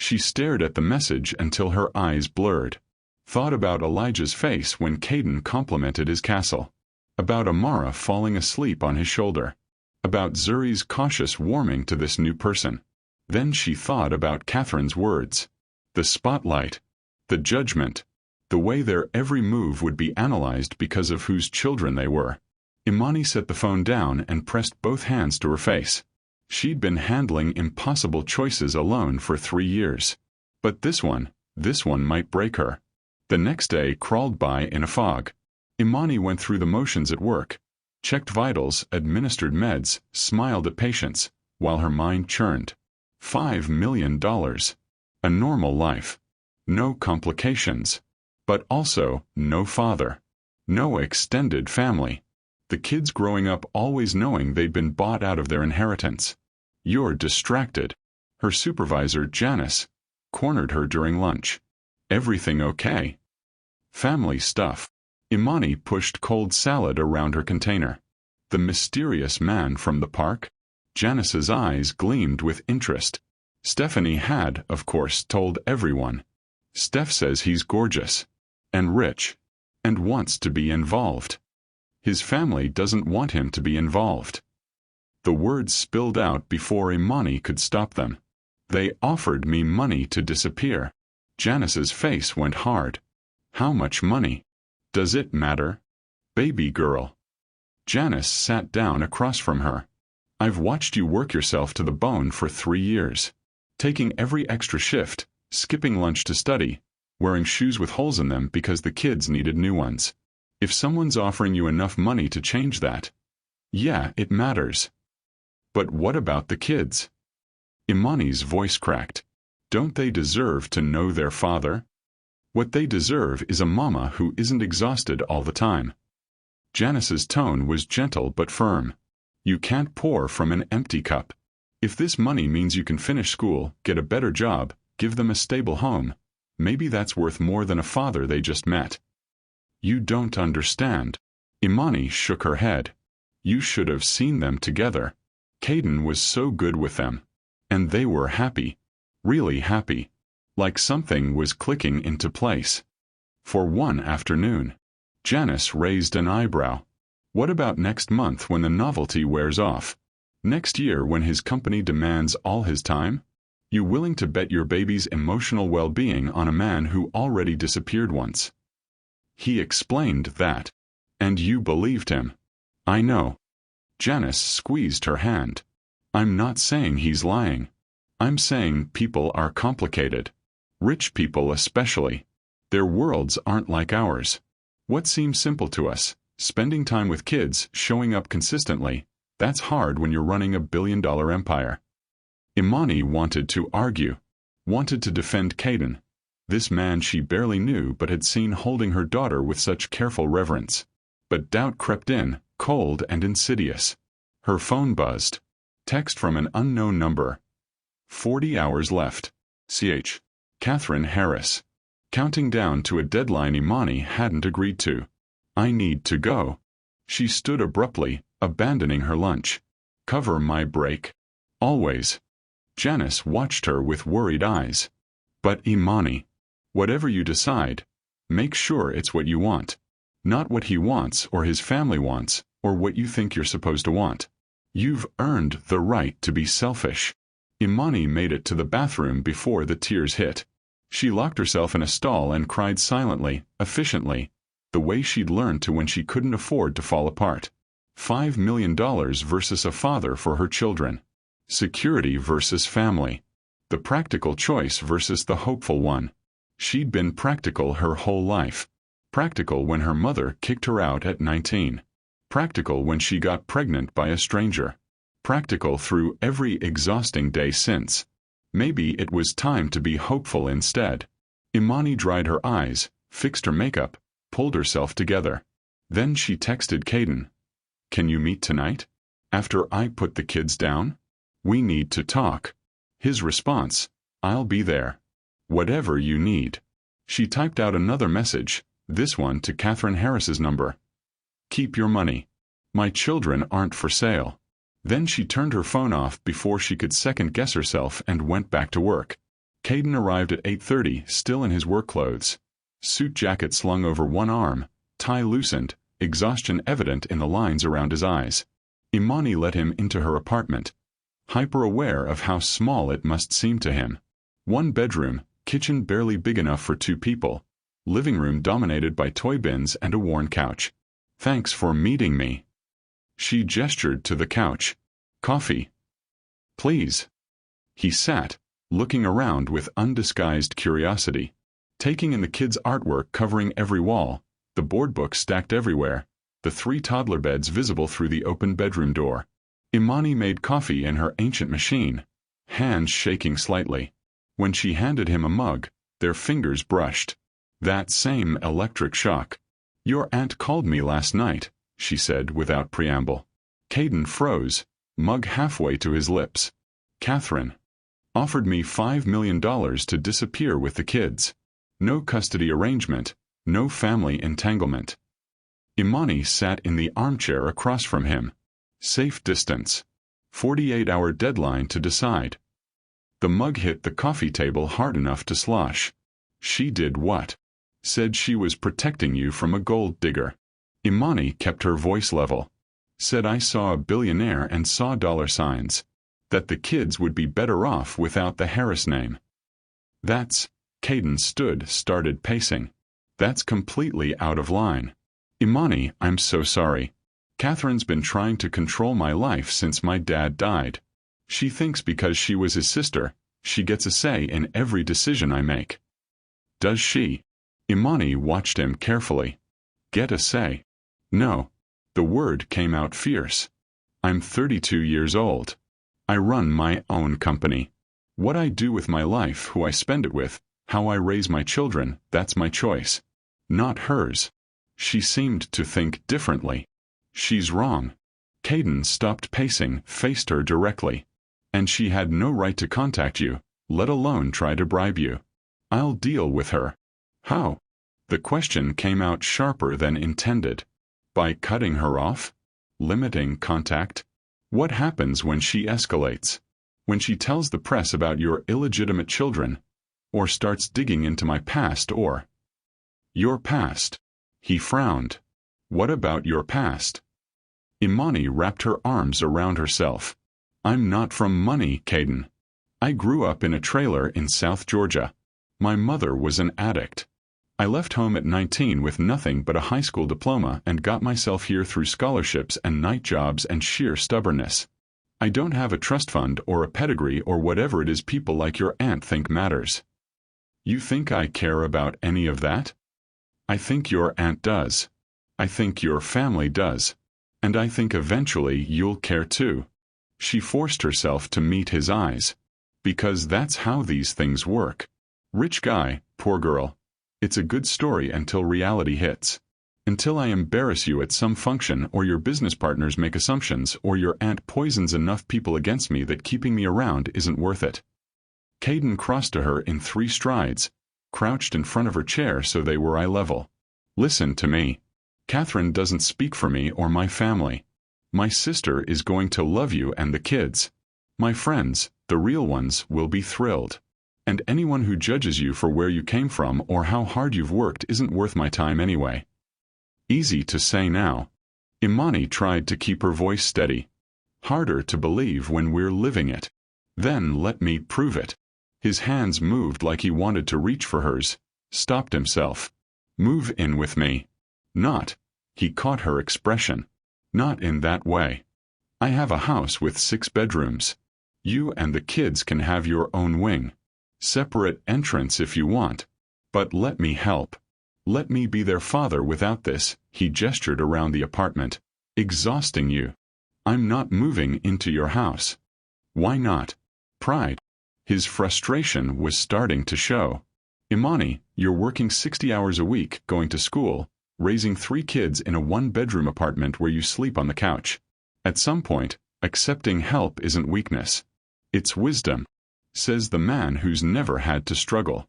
She stared at the message until her eyes blurred. Thought about Elijah's face when Kaden complimented his castle. About Amara falling asleep on his shoulder. About Zuri's cautious warming to this new person. Then she thought about Catherine's words. The spotlight. The judgment. The way their every move would be analyzed because of whose children they were. Imani set the phone down and pressed both hands to her face. She'd been handling impossible choices alone for 3 years. But this one might break her. The next day crawled by in a fog. Imani went through the motions at work. Checked vitals, administered meds, smiled at patients, while her mind churned. $5 million. A normal life. No complications. But also, no father. No extended family. The kids growing up always knowing they'd been bought out of their inheritance. You're distracted. Her supervisor, Janice, cornered her during lunch. Everything okay? Family stuff. Imani pushed cold salad around her container. The mysterious man from the park? Janice's eyes gleamed with interest. Stephanie had, of course, told everyone. Steph says he's gorgeous. And rich. And wants to be involved. His family doesn't want him to be involved. The words spilled out before Imani could stop them. They offered me money to disappear. Janice's face went hard. How much money? Does it matter? Baby girl. Janice sat down across from her. I've watched you work yourself to the bone for 3 years. Taking every extra shift, skipping lunch to study, wearing shoes with holes in them because the kids needed new ones. If someone's offering you enough money to change that, yeah, it matters. But what about the kids? Imani's voice cracked. Don't they deserve to know their father? What they deserve is a mama who isn't exhausted all the time. Janice's tone was gentle but firm. You can't pour from an empty cup. If this money means you can finish school, get a better job, give them a stable home, maybe that's worth more than a father they just met. You don't understand. Imani shook her head. You should have seen them together. Kaden was so good with them. And they were happy. Really happy. Like something was clicking into place. For one afternoon. Janice raised an eyebrow. What about next month when the novelty wears off? Next year when his company demands all his time? You willing to bet your baby's emotional well-being on a man who already disappeared once? He explained that. And you believed him. I know. Janice squeezed her hand. I'm not saying he's lying. I'm saying people are complicated. Rich people especially. Their worlds aren't like ours. What seems simple to us, spending time with kids, showing up consistently, that's hard when you're running a billion-dollar empire. Imani wanted to argue. Wanted to defend Kaden. This man she barely knew but had seen holding her daughter with such careful reverence. But doubt crept in, cold and insidious. Her phone buzzed. Text from an unknown number. 40 hours left. CH. Kaden Harris. Counting down to a deadline Imani hadn't agreed to. I need to go. She stood abruptly, abandoning her lunch. Cover my break. Always. Janice watched her with worried eyes. But Imani. Whatever you decide, make sure it's what you want. Not what he wants or his family wants, or what you think you're supposed to want. You've earned the right to be selfish. Imani made it to the bathroom before the tears hit. She locked herself in a stall and cried silently, efficiently, the way she'd learned to when she couldn't afford to fall apart. $5 million versus a father for her children. Security versus family. The practical choice versus the hopeful one. She'd been practical her whole life. Practical when her mother kicked her out at 19. Practical when she got pregnant by a stranger. Practical through every exhausting day since. Maybe it was time to be hopeful instead. Imani dried her eyes, fixed her makeup, pulled herself together. Then she texted Kaden. Can you meet tonight? After I put the kids down? We need to talk. His response, I'll be there. Whatever you need. She typed out another message, this one to Kaden Harris's number. Keep your money. My children aren't for sale. Then she turned her phone off before she could second-guess herself and went back to work. Kaden arrived at 8:30, still in his work clothes. Suit jacket slung over one arm, tie loosened, exhaustion evident in the lines around his eyes. Imani let him into her apartment, hyper-aware of how small it must seem to him. One bedroom, kitchen barely big enough for two people, living room dominated by toy bins and a worn couch. "Thanks for meeting me." She gestured to the couch. "Coffee?" "Please." He sat, looking around with undisguised curiosity, taking in the kids' artwork covering every wall, the board books stacked everywhere, the 3 toddler beds visible through the open bedroom door. Imani made coffee in her ancient machine, hands shaking slightly. When she handed him a mug, their fingers brushed. That same electric shock. "Your aunt called me last night," she said without preamble. Kaden froze, mug halfway to his lips. "Catherine offered me $5 million to disappear with the kids. No custody arrangement, no family entanglement." Imani sat in the armchair across from him. Safe distance. 48-hour deadline to decide. The mug hit the coffee table hard enough to slosh. "She did what?" "Said she was protecting you from a gold digger." Imani kept her voice level. "Said I saw a billionaire and saw dollar signs. That the kids would be better off without the Harris name." "That's..." Kaden started pacing. "That's completely out of line. Imani, I'm so sorry. Catherine's been trying to control my life since my dad died. She thinks because she was his sister, she gets a say in every decision I make." "Does she?" Imani watched him carefully. "Get a say?" "No." The word came out fierce. "I'm 32 years old. I run my own company. What I do with my life, who I spend it with, how I raise my children, that's my choice. Not hers." She seemed to think differently. "She's wrong." Kaden stopped pacing, faced her directly. "And she had no right to contact you, let alone try to bribe you. I'll deal with her." "How?" The question came out sharper than intended. "By cutting her off? Limiting contact? What happens when she escalates? When she tells the press about your illegitimate children? Or starts digging into my past or..." "Your past?" He frowned. "What about your past?" Imani wrapped her arms around herself. "I'm not from money, Kaden. I grew up in a trailer in South Georgia. My mother was an addict. I left home at 19 with nothing but a high school diploma and got myself here through scholarships and night jobs and sheer stubbornness. I don't have a trust fund or a pedigree or whatever it is people like your aunt think matters." "You think I care about any of that?" "I think your aunt does. I think your family does. And I think eventually you'll care too." She forced herself to meet his eyes. "Because that's how these things work. Rich guy, poor girl. It's a good story until reality hits. Until I embarrass you at some function or your business partners make assumptions or your aunt poisons enough people against me that keeping me around isn't worth it." Kaden crossed to her in 3 strides, crouched in front of her chair so they were eye level. "Listen to me. Catherine doesn't speak for me or my family. My sister is going to love you and the kids. My friends, the real ones, will be thrilled. And anyone who judges you for where you came from or how hard you've worked isn't worth my time anyway." Easy to say now. Imani tried to keep her voice steady. "Harder to believe when we're living it. Then let me prove it." His hands moved like he wanted to reach for hers, stopped himself. "Move in with me." "Not." He caught her expression. "Not in that way. I have a house with 6 bedrooms. You and the kids can have your own wing. Separate entrance if you want. But let me help. Let me be their father without this." He gestured around the apartment. "Exhausting you. I'm not moving into your house." "Why not?" Pride. His frustration was starting to show. "Imani, you're working 60 hours a week, going to school, raising 3 kids in a 1-bedroom apartment where you sleep on the couch. At some point, accepting help isn't weakness. It's wisdom," says the man who's never had to struggle.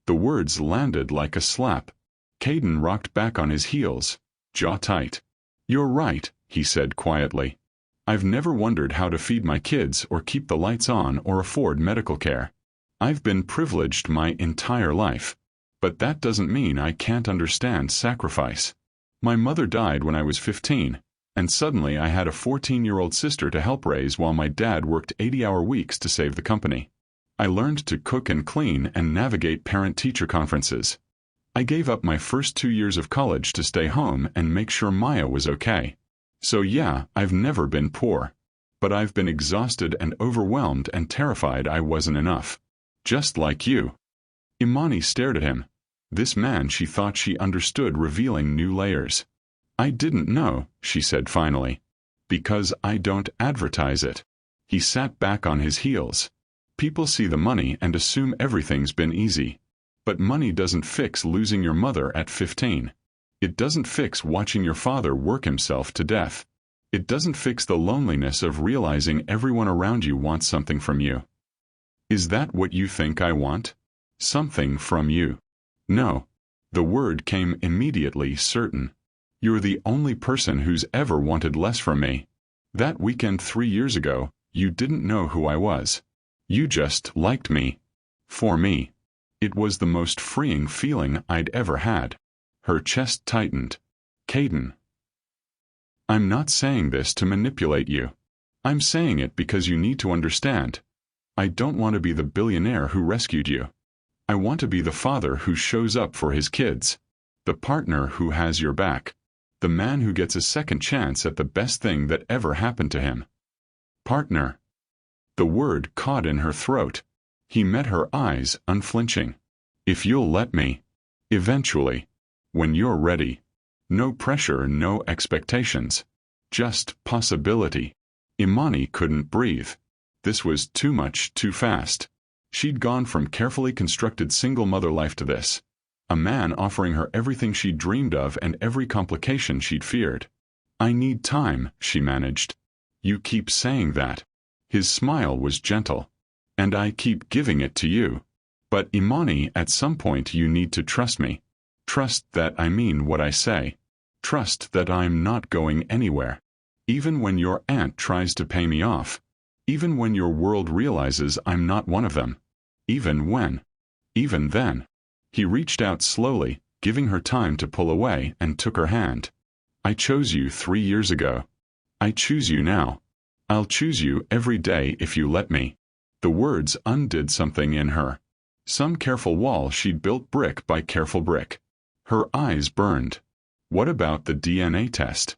The words landed like a slap. Kaden rocked back on his heels, jaw tight. "You're right," he said quietly. "I've never wondered how to feed my kids or keep the lights on or afford medical care. I've been privileged my entire life. But that doesn't mean I can't understand sacrifice. My mother died when I was 15, and suddenly I had a 14-year-old sister to help raise while my dad worked 80-hour weeks to save the company. I learned to cook and clean and navigate parent-teacher conferences. I gave up my first 2 years of college to stay home and make sure Maya was okay. So yeah, I've never been poor. But I've been exhausted and overwhelmed and terrified I wasn't enough. Just like you. Imani stared at him. This man she thought she understood, revealing new layers. I didn't know, she said finally. Because I don't advertise it. He sat back on his heels. People see the money and assume everything's been easy. But money doesn't fix losing your mother at 15. It doesn't fix watching your father work himself to death. It doesn't fix the loneliness of realizing everyone around you wants something from you. Is that what you think I want? Something from you. No. The word came immediately certain. You're the only person who's ever wanted less from me. That weekend 3 years ago, you didn't know who I was. You just liked me. For me. It was the most freeing feeling I'd ever had. Her chest tightened. Kaden. I'm not saying this to manipulate you. I'm saying it because you need to understand. I don't want to be the billionaire who rescued you. I want to be the father who shows up for his kids. The partner who has your back. The man who gets a second chance at the best thing that ever happened to him. Partner. The word caught in her throat. He met her eyes, unflinching. If you'll let me. Eventually. When you're ready. No pressure, no expectations. Just possibility. Imani couldn't breathe. This was too much, too fast. She'd gone from carefully constructed single mother life to this. A man offering her everything she'd dreamed of and every complication she'd feared. I need time, she managed. You keep saying that. His smile was gentle. And I keep giving it to you. But Imani, at some point you need to trust me. Trust that I mean what I say. Trust that I'm not going anywhere. Even when your aunt tries to pay me off. Even when your world realizes I'm not one of them. Even then. He reached out slowly, giving her time to pull away, and took her hand. I chose you 3 years ago. I choose you now. I'll choose you every day if you let me. The words undid something in her. Some careful wall she'd built brick by careful brick. Her eyes burned. What about the DNA test?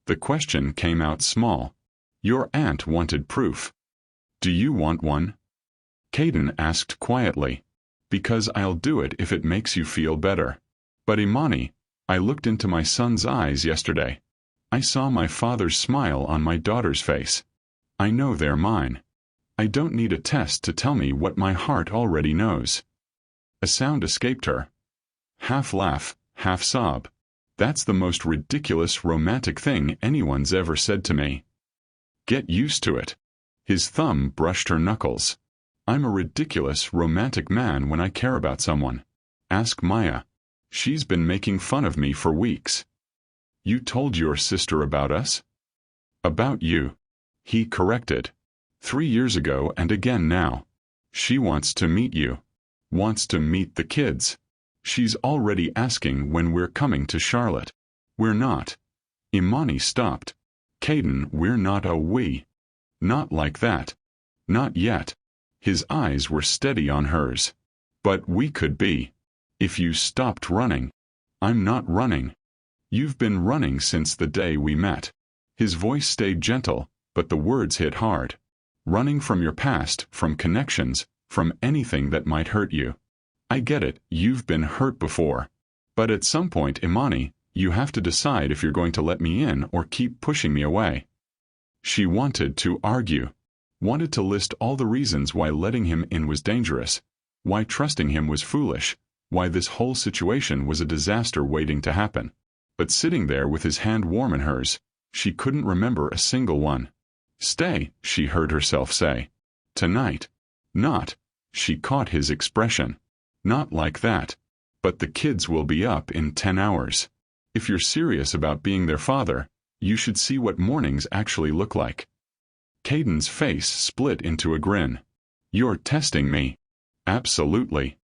The question came out small. Your aunt wanted proof. Do you want one? Kaden asked quietly. Because I'll do it if it makes you feel better. But Imani, I looked into my son's eyes yesterday. I saw my father's smile on my daughter's face. I know they're mine. I don't need a test to tell me what my heart already knows. A sound escaped her. Half laugh, half sob. That's the most ridiculous romantic thing anyone's ever said to me. Get used to it. His thumb brushed her knuckles. I'm a ridiculous, romantic man when I care about someone. Ask Maya. She's been making fun of me for weeks. You told your sister about us? About you. He corrected. 3 years ago and again now. She wants to meet you. Wants to meet the kids. She's already asking when we're coming to Charlotte. We're not. Imani stopped. Kaden, we're not a we. Not like that. Not yet. His eyes were steady on hers. But we could be. If you stopped running. I'm not running. You've been running since the day we met. His voice stayed gentle, but the words hit hard. Running from your past, from connections, from anything that might hurt you. I get it, you've been hurt before. But at some point, Imani, you have to decide if you're going to let me in or keep pushing me away. She wanted to argue. Wanted to list all the reasons why letting him in was dangerous, why trusting him was foolish, why this whole situation was a disaster waiting to happen. But sitting there with his hand warm in hers, she couldn't remember a single one. Stay, she heard herself say. Tonight. Not. She caught his expression. Not like that. But the kids will be up in 10 hours. If you're serious about being their father, you should see what mornings actually look like. Kaden's face split into a grin. You're testing me. Absolutely.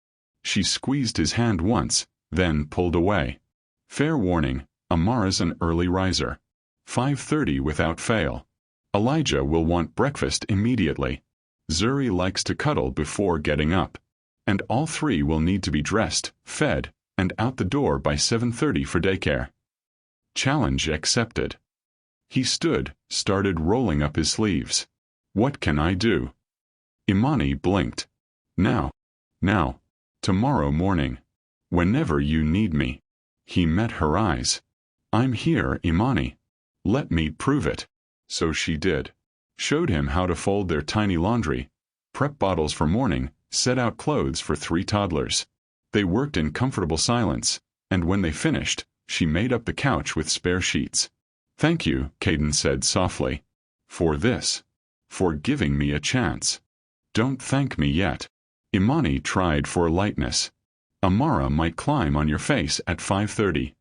She squeezed his hand once, then pulled away. Fair warning, Amara's an early riser. 5:30 without fail. Elijah will want breakfast immediately. Zuri likes to cuddle before getting up. And all three will need to be dressed, fed, and out the door by 7:30 for daycare. Challenge accepted. He started rolling up his sleeves. What can I do? Imani blinked. Now. Tomorrow morning. Whenever you need me. He met her eyes. I'm here, Imani. Let me prove it. So she did. Showed him how to fold their tiny laundry, prep bottles for morning, set out clothes for 3 toddlers. They worked in comfortable silence, and when they finished, she made up the couch with spare sheets. Thank you, Kaden said softly. For this. For giving me a chance. Don't thank me yet. Imani tried for lightness. Amara might climb on your face at 5:30.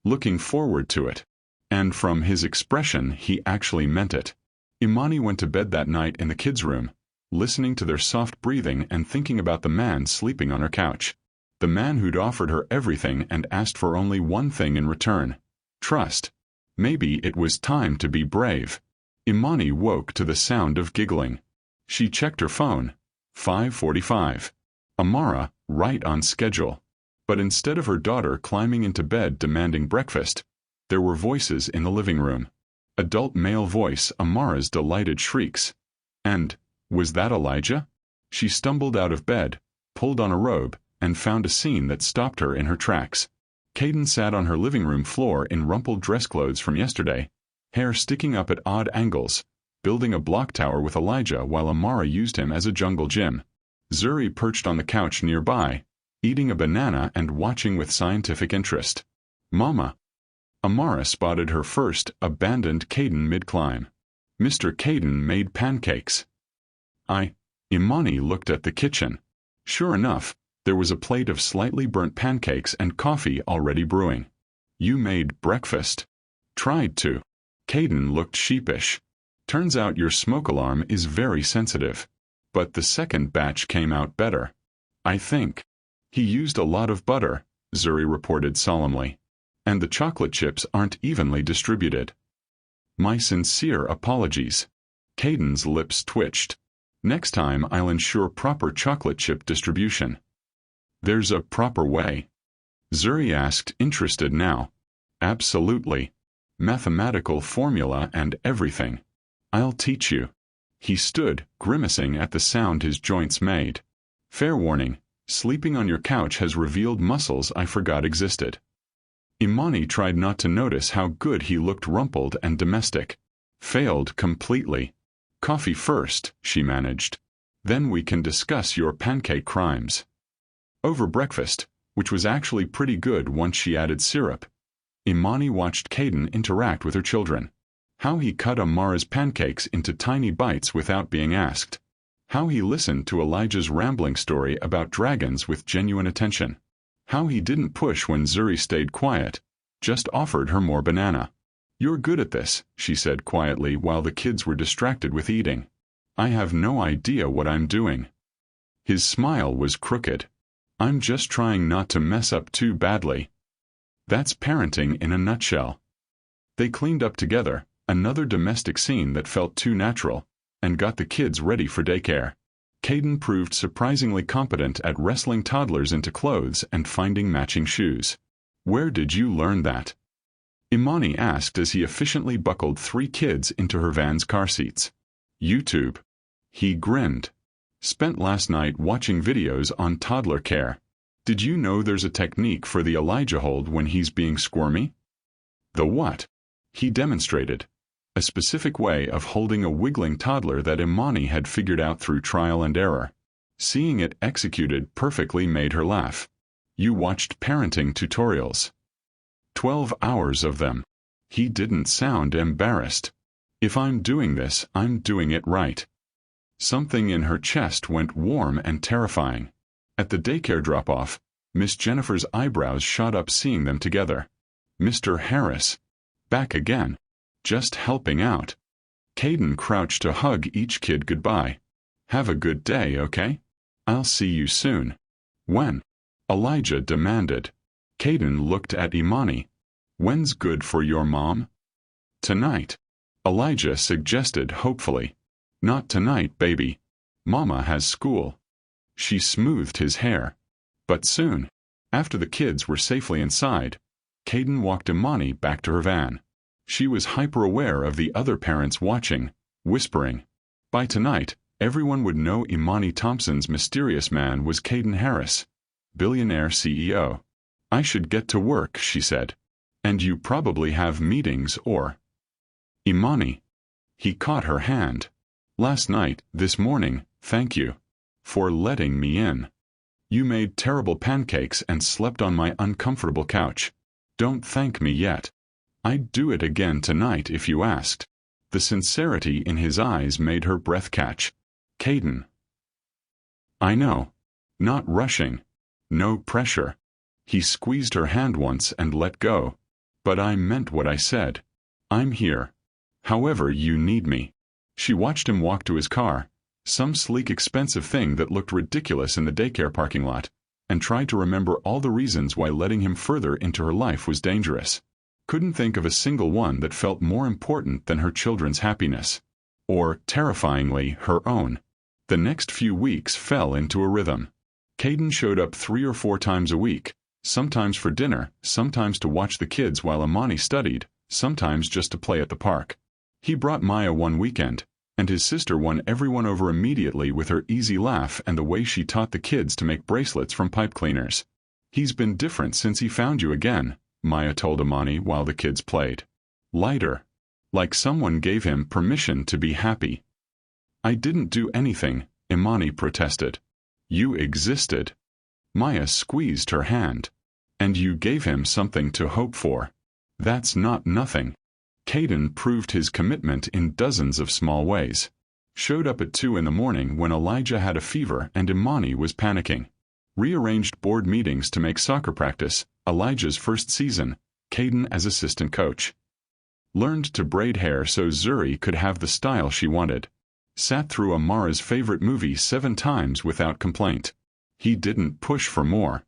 Looking forward to it. And from his expression, he actually meant it. Imani went to bed that night in the kids' room, listening to their soft breathing and thinking about the man sleeping on her couch. The man who'd offered her everything and asked for only one thing in return. Trust. Maybe it was time to be brave. Imani woke to the sound of giggling. She checked her phone. 5:45. Amara, right on schedule. But instead of her daughter climbing into bed demanding breakfast, there were voices in the living room. Adult male voice, Amara's delighted shrieks. And, was that Elijah? She stumbled out of bed, pulled on a robe, and found a scene that stopped her in her tracks. Kaden sat on her living room floor in rumpled dress clothes from yesterday, hair sticking up at odd angles, building a block tower with Elijah while Amara used him as a jungle gym. Zuri perched on the couch nearby, eating a banana and watching with scientific interest. Mama. Amara spotted her first, abandoned Kaden mid-climb. Mr. Kaden made pancakes. Imani looked at the kitchen. Sure enough, there was a plate of slightly burnt pancakes and coffee already brewing. You made breakfast. Tried to. Kaden looked sheepish. Turns out your smoke alarm is very sensitive. But the second batch came out better. I think. He used a lot of butter, Zuri reported solemnly. And the chocolate chips aren't evenly distributed. My sincere apologies. Kaden's lips twitched. Next time I'll ensure proper chocolate chip distribution. There's a proper way? Zuri asked, interested now. Absolutely. Mathematical formula and everything. I'll teach you. He stood, grimacing at the sound his joints made. Fair warning, sleeping on your couch has revealed muscles I forgot existed. Imani tried not to notice how good he looked, rumpled and domestic. Failed completely. Coffee first, she managed. Then we can discuss your pancake crimes. Over breakfast, which was actually pretty good once she added syrup, Imani watched Kaden interact with her children. How he cut Amara's pancakes into tiny bites without being asked. How he listened to Elijah's rambling story about dragons with genuine attention. How he didn't push when Zuri stayed quiet, just offered her more banana. You're good at this, she said quietly while the kids were distracted with eating. I have no idea what I'm doing. His smile was crooked. I'm just trying not to mess up too badly. That's parenting in a nutshell. They cleaned up together, another domestic scene that felt too natural, and got the kids ready for daycare. Kaden proved surprisingly competent at wrestling toddlers into clothes and finding matching shoes. Where did you learn that? Imani asked as he efficiently buckled 3 kids into her van's car seats. YouTube. He grinned. Spent last night watching videos on toddler care. Did you know there's a technique for the Elijah hold when he's being squirmy? The what? He demonstrated. A specific way of holding a wiggling toddler that Imani had figured out through trial and error. Seeing it executed perfectly made her laugh. You watched parenting tutorials. 12 hours of them. He didn't sound embarrassed. If I'm doing this, I'm doing it right. Something in her chest went warm and terrifying. At the daycare drop-off, Miss Jennifer's eyebrows shot up seeing them together. Mr. Harris. Back again. Just helping out. Kaden crouched to hug each kid goodbye. Have a good day, okay? I'll see you soon. When? Elijah demanded. Kaden looked at Imani. When's good for your mom? Tonight. Elijah suggested hopefully. Not tonight, baby. Mama has school. She smoothed his hair. But soon. After the kids were safely inside, Kaden walked Imani back to her van. She was hyper-aware of the other parents watching, whispering. By tonight, everyone would know Imani Thompson's mysterious man was Kaden Harris, Billionaire CEO. I should get to work, she said. And you probably have meetings or... Imani. He caught her hand. Last night, this morning, thank you. For letting me in. You made terrible pancakes and slept on my uncomfortable couch. Don't thank me yet. I'd do it again tonight if you asked. The sincerity in his eyes made her breath catch. Kaden. I know. Not rushing. No pressure. He squeezed her hand once and let go. But I meant what I said. I'm here. However you need me. She watched him walk to his car, some sleek expensive thing that looked ridiculous in the daycare parking lot, and tried to remember all the reasons why letting him further into her life was dangerous. Couldn't think of a single one that felt more important than her children's happiness. Or, terrifyingly, her own. The next few weeks fell into a rhythm. Kaden showed up 3 or 4 times a week, sometimes for dinner, sometimes to watch the kids while Imani studied, sometimes just to play at the park. He brought Maya one weekend, and his sister won everyone over immediately with her easy laugh and the way she taught the kids to make bracelets from pipe cleaners. He's been different since he found you again, Maya told Imani while the kids played. Lighter. Like someone gave him permission to be happy. I didn't do anything, Imani protested. You existed. Maya squeezed her hand. And you gave him something to hope for. That's not nothing. Kaden proved his commitment in dozens of small ways. Showed up at 2 in the morning when Elijah had a fever and Imani was panicking. Rearranged board meetings to make soccer practice, Elijah's first season, Kaden as assistant coach. Learned to braid hair so Zuri could have the style she wanted. Sat through Amara's favorite movie 7 times without complaint. He didn't push for more.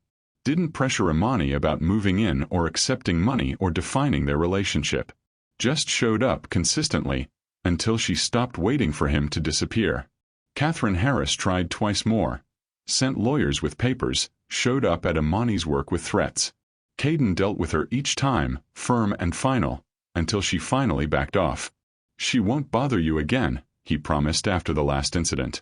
Didn't pressure Imani about moving in or accepting money or defining their relationship. Just showed up consistently, until she stopped waiting for him to disappear. Kaden Harris tried twice more. Sent lawyers with papers, showed up at Imani's work with threats. Kaden dealt with her each time, firm and final, until she finally backed off. She won't bother you again, he promised after the last incident.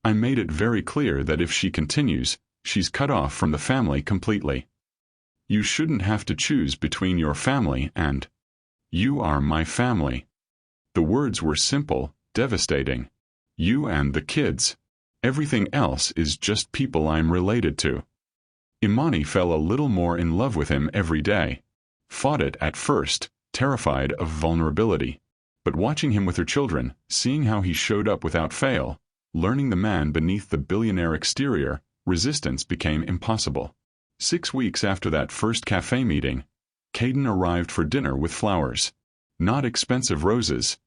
I made it very clear that if she continues, she's cut off from the family completely. You shouldn't have to choose between your family and... You are my family. The words were simple, devastating. You and the kids. Everything else is just people I'm related to. Imani fell a little more in love with him every day. Fought it at first, terrified of vulnerability. But watching him with her children, seeing how he showed up without fail, learning the man beneath the billionaire exterior, resistance became impossible. 6 weeks after that first café meeting, Kaden arrived for dinner with flowers. Not expensive roses.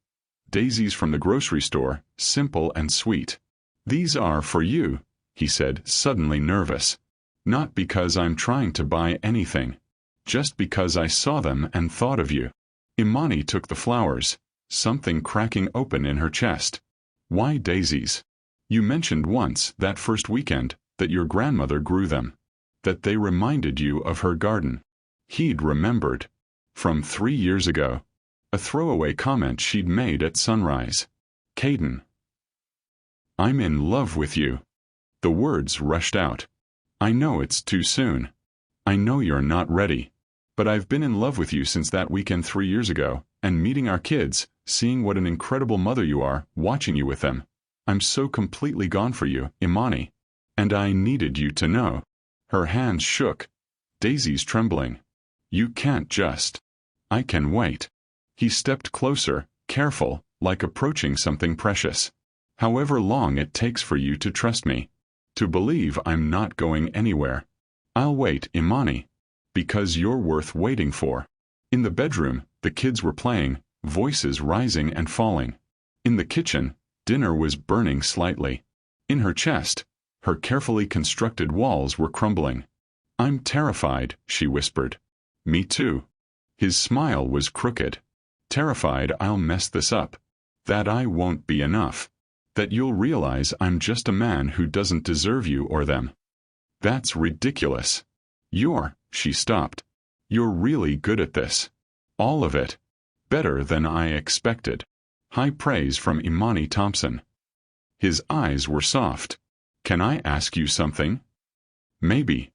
Daisies from the grocery store, simple and sweet. These are for you, he said, suddenly nervous. Not because I'm trying to buy anything. Just because I saw them and thought of you. Imani took the flowers, something cracking open in her chest. Why daisies? You mentioned once, that first weekend, that your grandmother grew them. That they reminded you of her garden. He'd remembered. From 3 years ago. A throwaway comment she'd made at sunrise. Kaden. I'm in love with you. The words rushed out. I know it's too soon. I know you're not ready. But I've been in love with you since that weekend 3 years ago, and meeting our kids, seeing what an incredible mother you are, watching you with them. I'm so completely gone for you, Imani. And I needed you to know. Her hands shook. Daisy's trembling. You can't just. I can wait. He stepped closer, careful, like approaching something precious. However long it takes for you to trust me. To believe I'm not going anywhere. I'll wait, Imani. Because you're worth waiting for. In the bedroom, the kids were playing, voices rising and falling. In the kitchen, dinner was burning slightly. In her chest, Her carefully constructed walls were crumbling. "I'm terrified," she whispered. "Me too." His smile was crooked. "Terrified I'll mess this up. That I won't be enough. That you'll realize I'm just a man who doesn't deserve you or them." "That's ridiculous. She stopped. "You're really good at this. All of it. Better than I expected." High praise from Imani Thompson. His eyes were soft. "Can I ask you something?" "Maybe.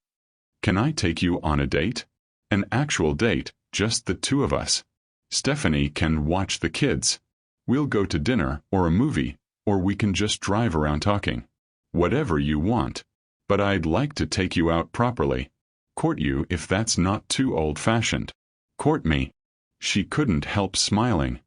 Can I take you on a date? An actual date, just the two of us. Stephanie can watch the kids. We'll go to dinner, or a movie, or we can just drive around talking. Whatever you want. But I'd like to take you out properly. Court you if that's not too old-fashioned. Court me." She couldn't help smiling.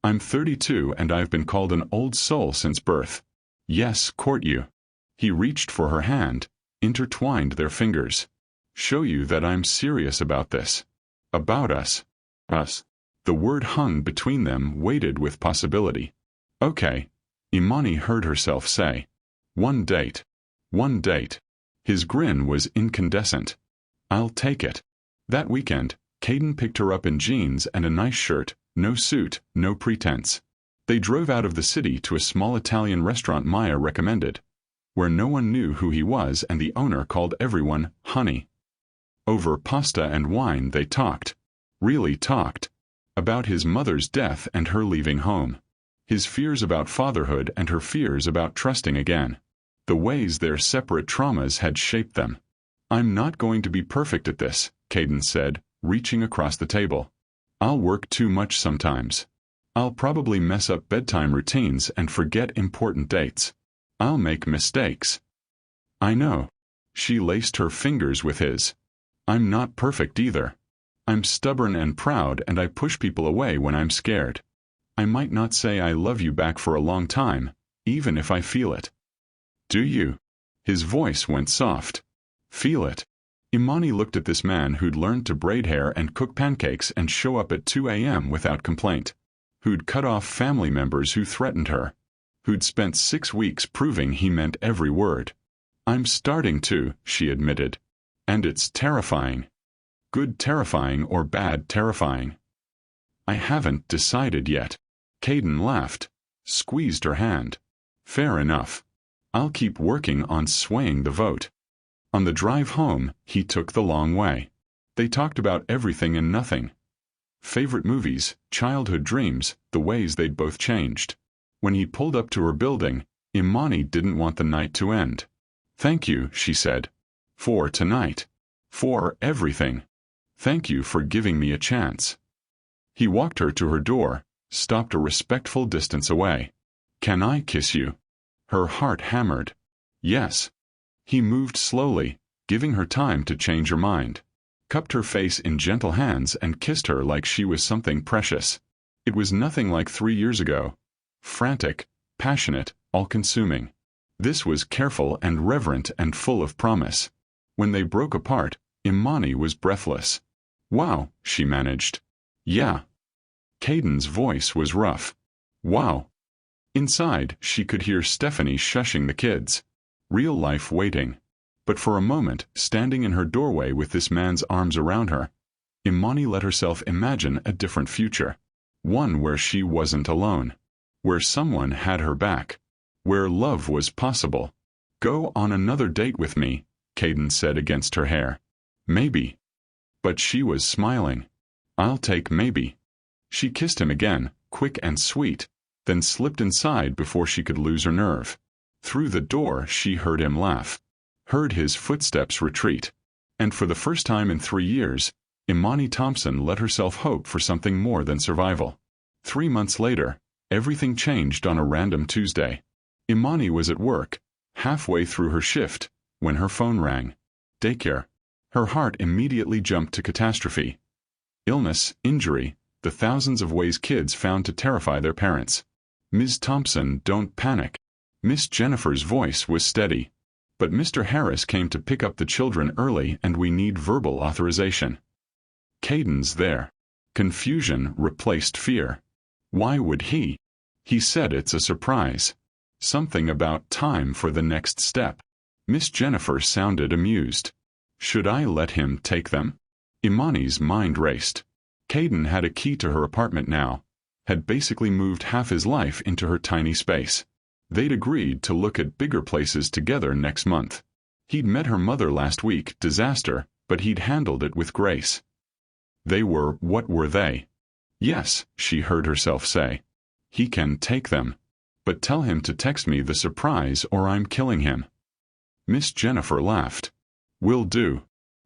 "I'm 32 and I've been called an old soul since birth. Yes, court you." He reached for her hand, intertwined their fingers. "Show you that I'm serious about this. About us. Us." The word hung between them, weighted with possibility. "Okay," Imani heard herself say. "One date. One date." His grin was incandescent. "I'll take it." That weekend, Kaden picked her up in jeans and a nice shirt, no suit, no pretense. They drove out of the city to a small Italian restaurant Maya recommended, where no one knew who he was and the owner called everyone honey. Over pasta and wine they talked. Really talked. About his mother's death and her leaving home. His fears about fatherhood and her fears about trusting again. The ways their separate traumas had shaped them. "I'm not going to be perfect at this," Kaden said, reaching across the table. "I'll work too much sometimes. I'll probably mess up bedtime routines and forget important dates. I'll make mistakes." "I know." She laced her fingers with his. "I'm not perfect either. I'm stubborn and proud and I push people away when I'm scared. I might not say I love you back for a long time, even if I feel it." "Do you?" His voice went soft. "Feel it?" Imani looked at this man who'd learned to braid hair and cook pancakes and show up at 2 a.m. without complaint. Who'd cut off family members who threatened her. Who'd spent 6 weeks proving he meant every word. "I'm starting to," she admitted. "And it's terrifying. Good terrifying or bad terrifying." "I haven't decided yet." Kaden laughed, squeezed her hand. "Fair enough. I'll keep working on swaying the vote." On the drive home, he took the long way. They talked about everything and nothing. Favorite movies, childhood dreams, the ways they'd both changed. When he pulled up to her building, Imani didn't want the night to end. "Thank you," she said. "For tonight. For everything. Thank you for giving me a chance." He walked her to her door, stopped a respectful distance away. "Can I kiss you?" Her heart hammered. "Yes." He moved slowly, giving her time to change her mind. Cupped her face in gentle hands and kissed her like she was something precious. It was nothing like 3 years ago. Frantic, passionate, all-consuming. This was careful and reverent and full of promise. When they broke apart, Imani was breathless. "Wow," she managed. "Yeah." Kaden's voice was rough. "Wow." Inside, she could hear Stephanie shushing the kids. Real life waiting. But for a moment, standing in her doorway with this man's arms around her, Imani let herself imagine a different future. One where she wasn't alone. Where someone had her back. Where love was possible. "Go on another date with me," Kaden said against her hair. "Maybe." But she was smiling. "I'll take maybe." She kissed him again, quick and sweet, then slipped inside before she could lose her nerve. Through the door she heard him laugh. Heard his footsteps retreat. And for the first time in 3 years, Imani Thompson let herself hope for something more than survival. 3 months later, everything changed on a random Tuesday. Imani was at work, halfway through her shift, when her phone rang. Daycare. Her heart immediately jumped to catastrophe. Illness, injury, the thousands of ways kids found to terrify their parents. "Ms. Thompson, don't panic." Miss Jennifer's voice was steady. "But Mr. Harris came to pick up the children early and we need verbal authorization." Kaden's there. Confusion replaced fear. Why would he? He said it's a surprise. Something about time for the next step. Miss Jennifer sounded amused. Should I let him take them? Imani's mind raced. Kaden had a key to her apartment now, had basically moved half his life into her tiny space. They'd agreed to look at bigger places together next month. He'd met her mother last week, disaster, but he'd handled it with grace. What were they? Yes, she heard herself say. He can take them. But tell him to text me the surprise or I'm killing him. Miss Jennifer laughed. Will do.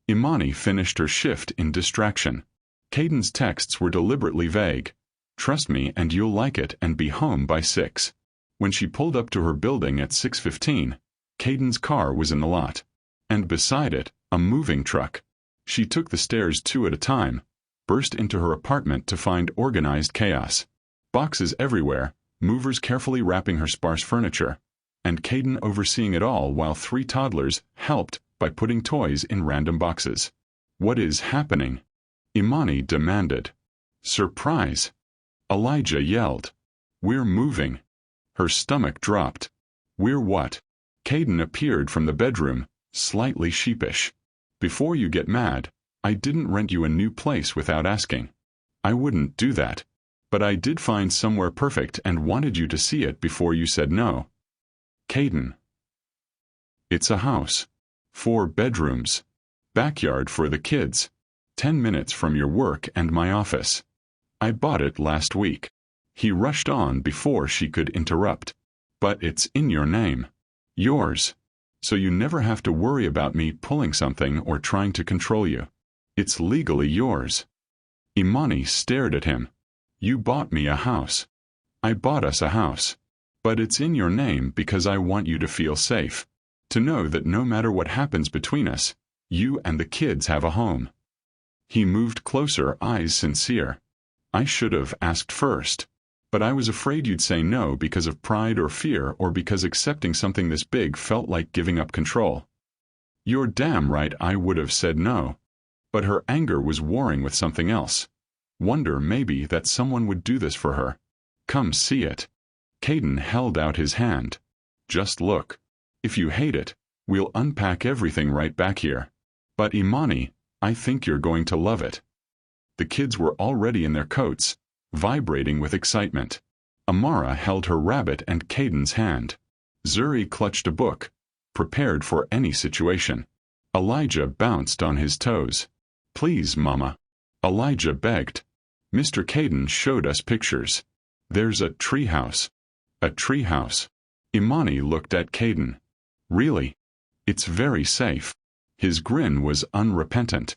Imani finished her shift in distraction. Kaden's texts were deliberately vague. Trust me and you'll like it and be home by 6. When she pulled up to her building at 6:15, Kaden's car was in the lot. And beside it, a moving truck. She took the stairs 2 at a time, burst into her apartment to find organized chaos. Boxes everywhere, movers carefully wrapping her sparse furniture, and Kaden overseeing it all while 3 toddlers helped by putting toys in random boxes. What is happening? Imani demanded. Surprise! Elijah yelled. We're moving. Her stomach dropped. We're what? Kaden appeared from the bedroom, slightly sheepish. Before you get mad, I didn't rent you a new place without asking. I wouldn't do that. But I did find somewhere perfect and wanted you to see it before you said no. Kaden. It's a house. 4 bedrooms. Backyard for the kids. 10 minutes from your work and my office. I bought it last week. He rushed on before she could interrupt. But it's in your name. Yours. So you never have to worry about me pulling something or trying to control you. It's legally yours. Imani stared at him. You bought me a house. I bought us a house. But it's in your name because I want you to feel safe. To know that no matter what happens between us, you and the kids have a home. He moved closer, eyes sincere. I should have asked first. But I was afraid you'd say no because of pride or fear or because accepting something this big felt like giving up control. You're damn right I would have said no. But her anger was warring with something else. Wonder maybe that someone would do this for her. Come see it. Kaden held out his hand. Just look. If you hate it, we'll unpack everything right back here. But Imani, I think you're going to love it. The kids were already in their coats, vibrating with excitement. Amara held her rabbit and Kaden's hand. Zuri clutched a book, prepared for any situation. Elijah bounced on his toes. Please, Mama. Elijah begged. Mr. Kaden showed us pictures. There's a treehouse. A treehouse. Imani looked at Kaden. Really? It's very safe. His grin was unrepentant.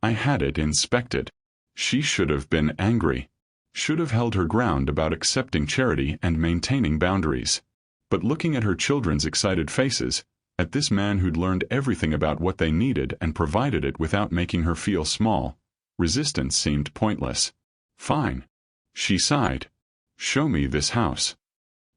I had it inspected. She should have been angry. Should have held her ground about accepting charity and maintaining boundaries. But looking at her children's excited faces, at this man who'd learned everything about what they needed and provided it without making her feel small, resistance seemed pointless. Fine. She sighed. Show me this house.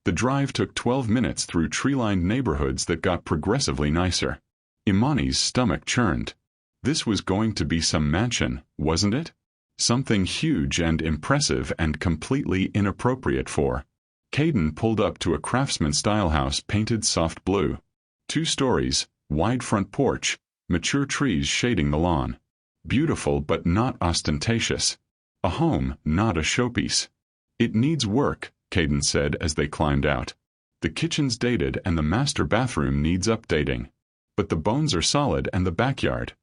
The drive took 12 minutes through tree-lined neighborhoods that got progressively nicer. Imani's stomach churned. This was going to be some mansion, wasn't it? Something huge and impressive and completely inappropriate for. Kaden pulled up to a craftsman-style house painted soft blue. 2 stories, wide front porch, mature trees shading the lawn. Beautiful but not ostentatious. A home, not a showpiece. It needs work, Kaden said as they climbed out. The kitchen's dated and the master bathroom needs updating. But the bones are solid and the backyard.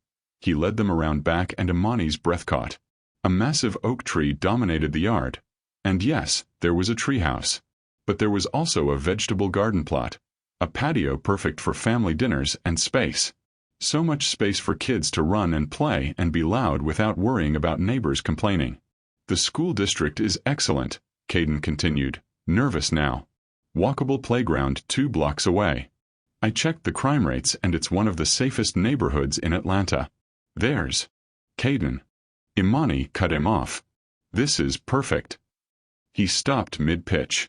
He led them around back and Imani's breath caught. A massive oak tree dominated the yard. And yes, there was a treehouse. But there was also a vegetable garden plot. A patio perfect for family dinners and space. So much space for kids to run and play and be loud without worrying about neighbors complaining. The school district is excellent, Kaden continued, nervous now. Walkable playground 2 blocks away. I checked the crime rates and it's one of the safest neighborhoods in Atlanta. There's Kaden. Imani cut him off. This is perfect. He stopped mid-pitch.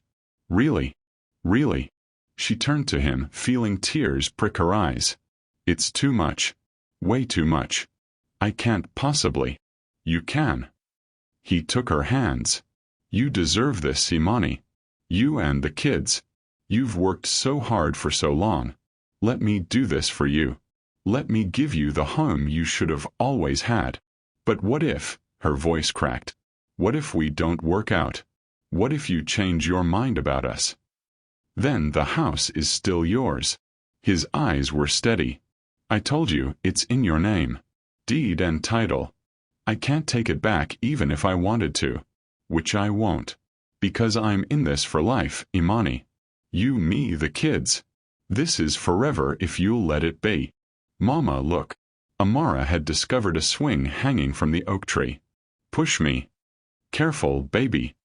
Really? Really? She turned to him, feeling tears prick her eyes. It's too much. Way too much. I can't possibly. You can. He took her hands. You deserve this, Imani. You and the kids. You've worked so hard for so long. Let me do this for you. Let me give you the home you should have always had. But what if, her voice cracked, what if we don't work out? What if you change your mind about us? Then the house is still yours. His eyes were steady. I told you, it's in your name. Deed and title. I can't take it back even if I wanted to. Which I won't. Because I'm in this for life, Imani. You, me, the kids. This is forever if you'll let it be. Mama, look. Amara had discovered a swing hanging from the oak tree. Push me. Careful, baby.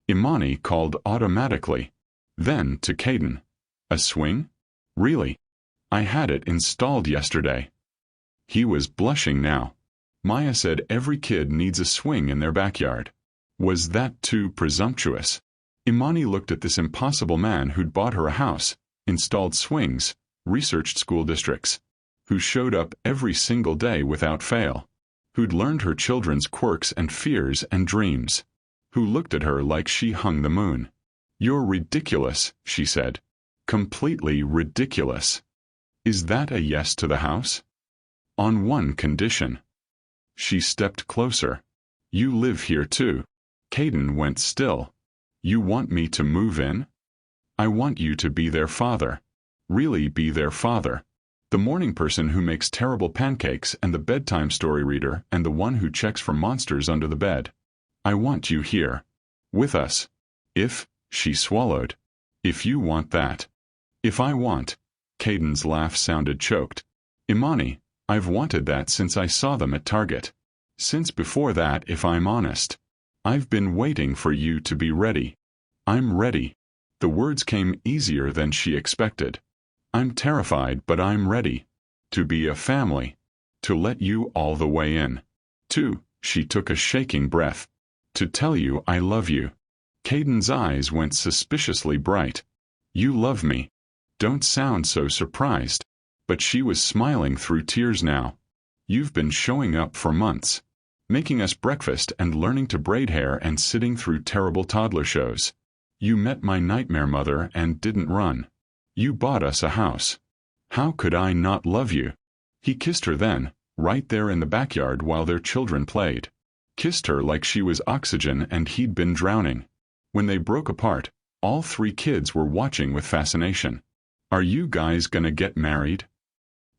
Imani called automatically. Then to Kaden. A swing? Really? I had it installed yesterday. He was blushing now. Maya said every kid needs a swing in their backyard. Was that too presumptuous? Imani looked at this impossible man who'd bought her a house, installed swings, researched school districts, who showed up every single day without fail, who'd learned her children's quirks and fears and dreams, who looked at her like she hung the moon. You're ridiculous, she said. Completely ridiculous. Is that a yes to the house? On one condition. She stepped closer. You live here too. Kaden went still. You want me to move in? I want you to be their father. Really be their father. The morning person who makes terrible pancakes and the bedtime story reader and the one who checks for monsters under the bed. I want you here. With us. If, she swallowed. If you want that. If I want. Kaden's laugh sounded choked. Imani, I've wanted that since I saw them at Target. Since before that, if I'm honest. I've been waiting for you to be ready. I'm ready. The words came easier than she expected. I'm terrified, but I'm ready. To be a family. To let you all the way in. She took a shaking breath. To tell you I love you. Kaden's eyes went suspiciously bright. You love me. Don't sound so surprised. But she was smiling through tears now. You've been showing up for months. Making us breakfast and learning to braid hair and sitting through terrible toddler shows. You met my nightmare mother and didn't run. You bought us a house. How could I not love you? He kissed her then, right there in the backyard while their children played. Kissed her like she was oxygen and he'd been drowning. When they broke apart, all three kids were watching with fascination. Are you guys gonna get married?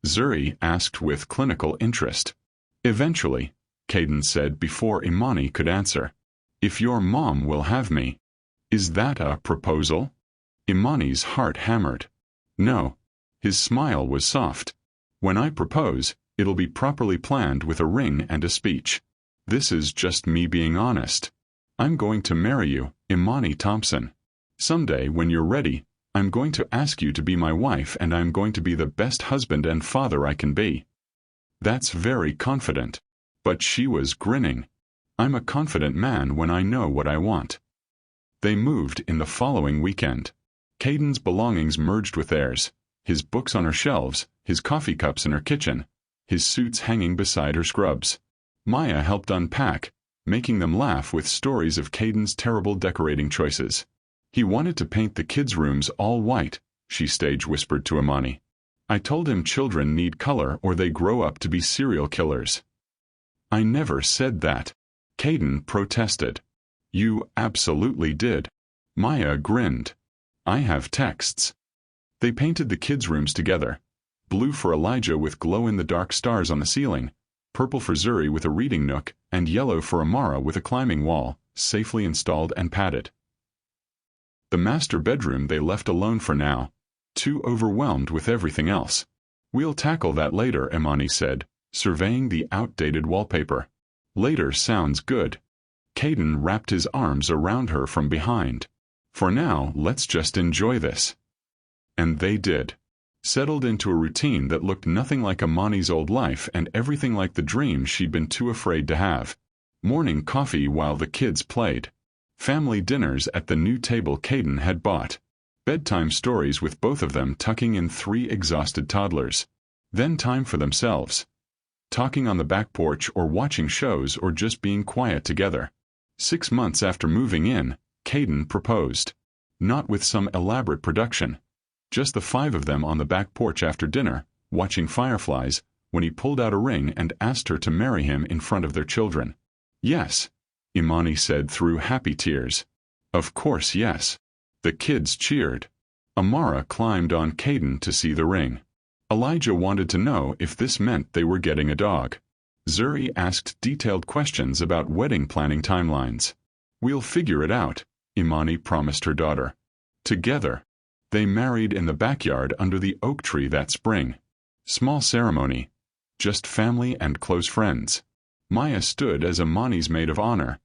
Zuri asked with clinical interest. Eventually, Kaden said before Imani could answer. If your mom will have me. Is that a proposal? Imani's heart hammered. No. His smile was soft. When I propose, it'll be properly planned with a ring and a speech. This is just me being honest. I'm going to marry you, Imani Thompson. Someday when you're ready, I'm going to ask you to be my wife and I'm going to be the best husband and father I can be. That's very confident. But she was grinning. I'm a confident man when I know what I want. They moved in the following weekend. Kaden's belongings merged with theirs, his books on her shelves, his coffee cups in her kitchen, his suits hanging beside her scrubs. Maya helped unpack, making them laugh with stories of Kaden's terrible decorating choices. He wanted to paint the kids' rooms all white, she stage whispered to Imani. I told him children need color or they grow up to be serial killers. I never said that. Kaden protested. You absolutely did. Maya grinned. I have texts. They painted the kids' rooms together. Blue for Elijah with glow-in-the-dark stars on the ceiling, purple for Zuri with a reading nook, and yellow for Amara with a climbing wall, safely installed and padded. The master bedroom they left alone for now, too overwhelmed with everything else. We'll tackle that later, Imani said, surveying the outdated wallpaper. Later sounds good. Kaden wrapped his arms around her from behind. For now, let's just enjoy this. And they did. Settled into a routine that looked nothing like Imani's old life and everything like the dream she'd been too afraid to have. Morning coffee while the kids played. Family dinners at the new table Kaden had bought. Bedtime stories with both of them tucking in 3 exhausted toddlers. Then time for themselves. Talking on the back porch or watching shows or just being quiet together. 6 months after moving in, Kaden proposed. Not with some elaborate production. Just the five of them on the back porch after dinner, watching fireflies, when he pulled out a ring and asked her to marry him in front of their children. "Yes," Imani said through happy tears. "Of course, yes." The kids cheered. Amara climbed on Kaden to see the ring. Elijah wanted to know if this meant they were getting a dog. Zuri asked detailed questions about wedding planning timelines. "We'll figure it out," Imani promised her daughter. Together. They married in the backyard under the oak tree that spring. Small ceremony. Just family and close friends. Maya stood as Imani's maid of honor,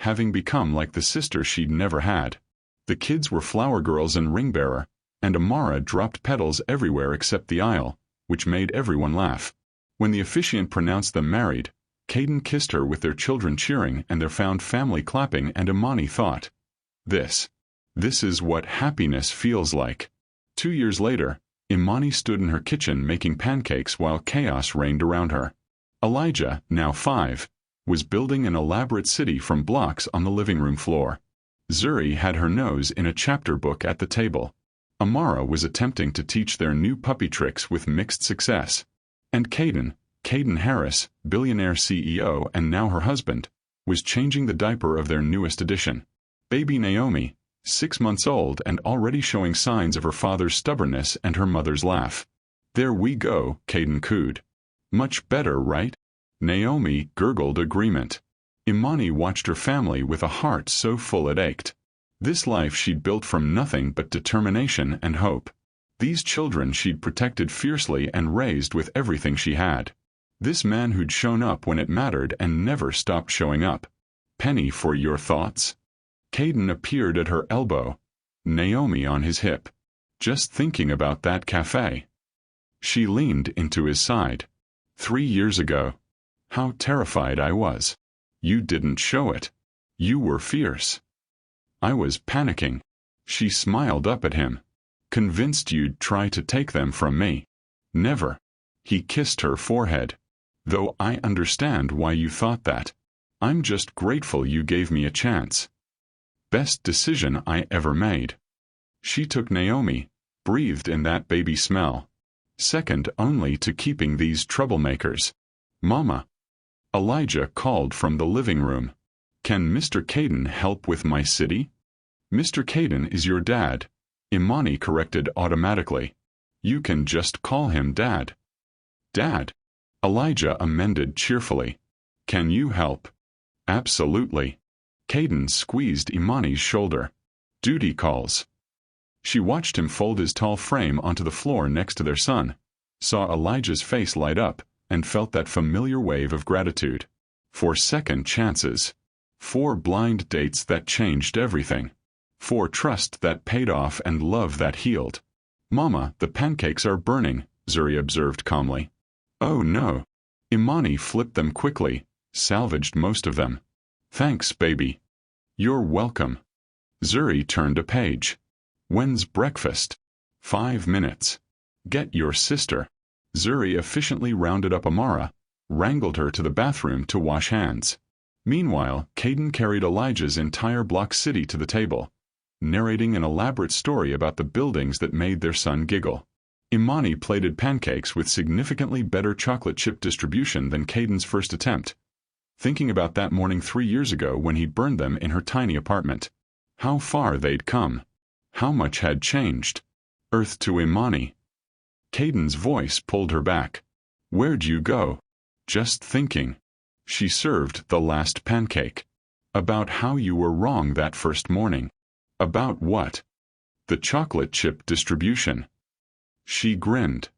having become like the sister she'd never had. The kids were flower girls and ring bearer, and Amara dropped petals everywhere except the aisle, which made everyone laugh. When the officiant pronounced them married, Kaden kissed her with their children cheering and their found family clapping, and Imani thought, This is what happiness feels like." 2 years later, Imani stood in her kitchen making pancakes while chaos reigned around her. Elijah, now 5, was building an elaborate city from blocks on the living room floor. Zuri had her nose in a chapter book at the table. Amara was attempting to teach their new puppy tricks with mixed success. And Kaden Harris, Billionaire CEO and now her husband, was changing the diaper of their newest addition. Baby Naomi, 6 months old and already showing signs of her father's stubbornness and her mother's laugh. "There we go," Kaden cooed. "Much better, right?" Naomi gurgled agreement. Imani watched her family with a heart so full it ached. This life she'd built from nothing but determination and hope. These children she'd protected fiercely and raised with everything she had. This man who'd shown up when it mattered and never stopped showing up. "Penny for your thoughts?" Kaden appeared at her elbow, Naomi on his hip. "Just thinking about that café." She leaned into his side. 3 years ago. How terrified I was. You didn't show it. You were fierce. I was panicking." She smiled up at him. "Convinced you'd try to take them from me." "Never." He kissed her forehead. "Though I understand why you thought that. I'm just grateful you gave me a chance. Best decision I ever made." She took Naomi, breathed in that baby smell. Second only to keeping these troublemakers. "Mama." Elijah called from the living room. "Can Mr. Kaden help with my city?" "Mr. Kaden is your dad," Imani corrected automatically. "You can just call him Dad." "Dad," Elijah amended cheerfully. "Can you help?" "Absolutely." Kaden squeezed Imani's shoulder. "Duty calls." She watched him fold his tall frame onto the floor next to their son, saw Elijah's face light up, and felt that familiar wave of gratitude. 4 second chances. 4 blind dates that changed everything. 4 trust that paid off and love that healed. "Mama, the pancakes are burning," Zuri observed calmly. "Oh no." Imani flipped them quickly, salvaged most of them. "Thanks, baby." "You're welcome." Zuri turned a page. "When's breakfast?" 5 minutes. "Get your sister." Zuri efficiently rounded up Amara, wrangled her to the bathroom to wash hands. Meanwhile, Kaden carried Elijah's entire block city to the table, narrating an elaborate story about the buildings that made their son giggle. Imani plated pancakes with significantly better chocolate chip distribution than Kaden's first attempt, thinking about that morning 3 years ago when he'd burned them in her tiny apartment. How far they'd come. How much had changed. Earth to Imani. Kaden's voice pulled her back. "Where'd you go?" "Just thinking." She served the last pancake. "About how you were wrong that first morning." "About what?" "The chocolate chip distribution." She grinned.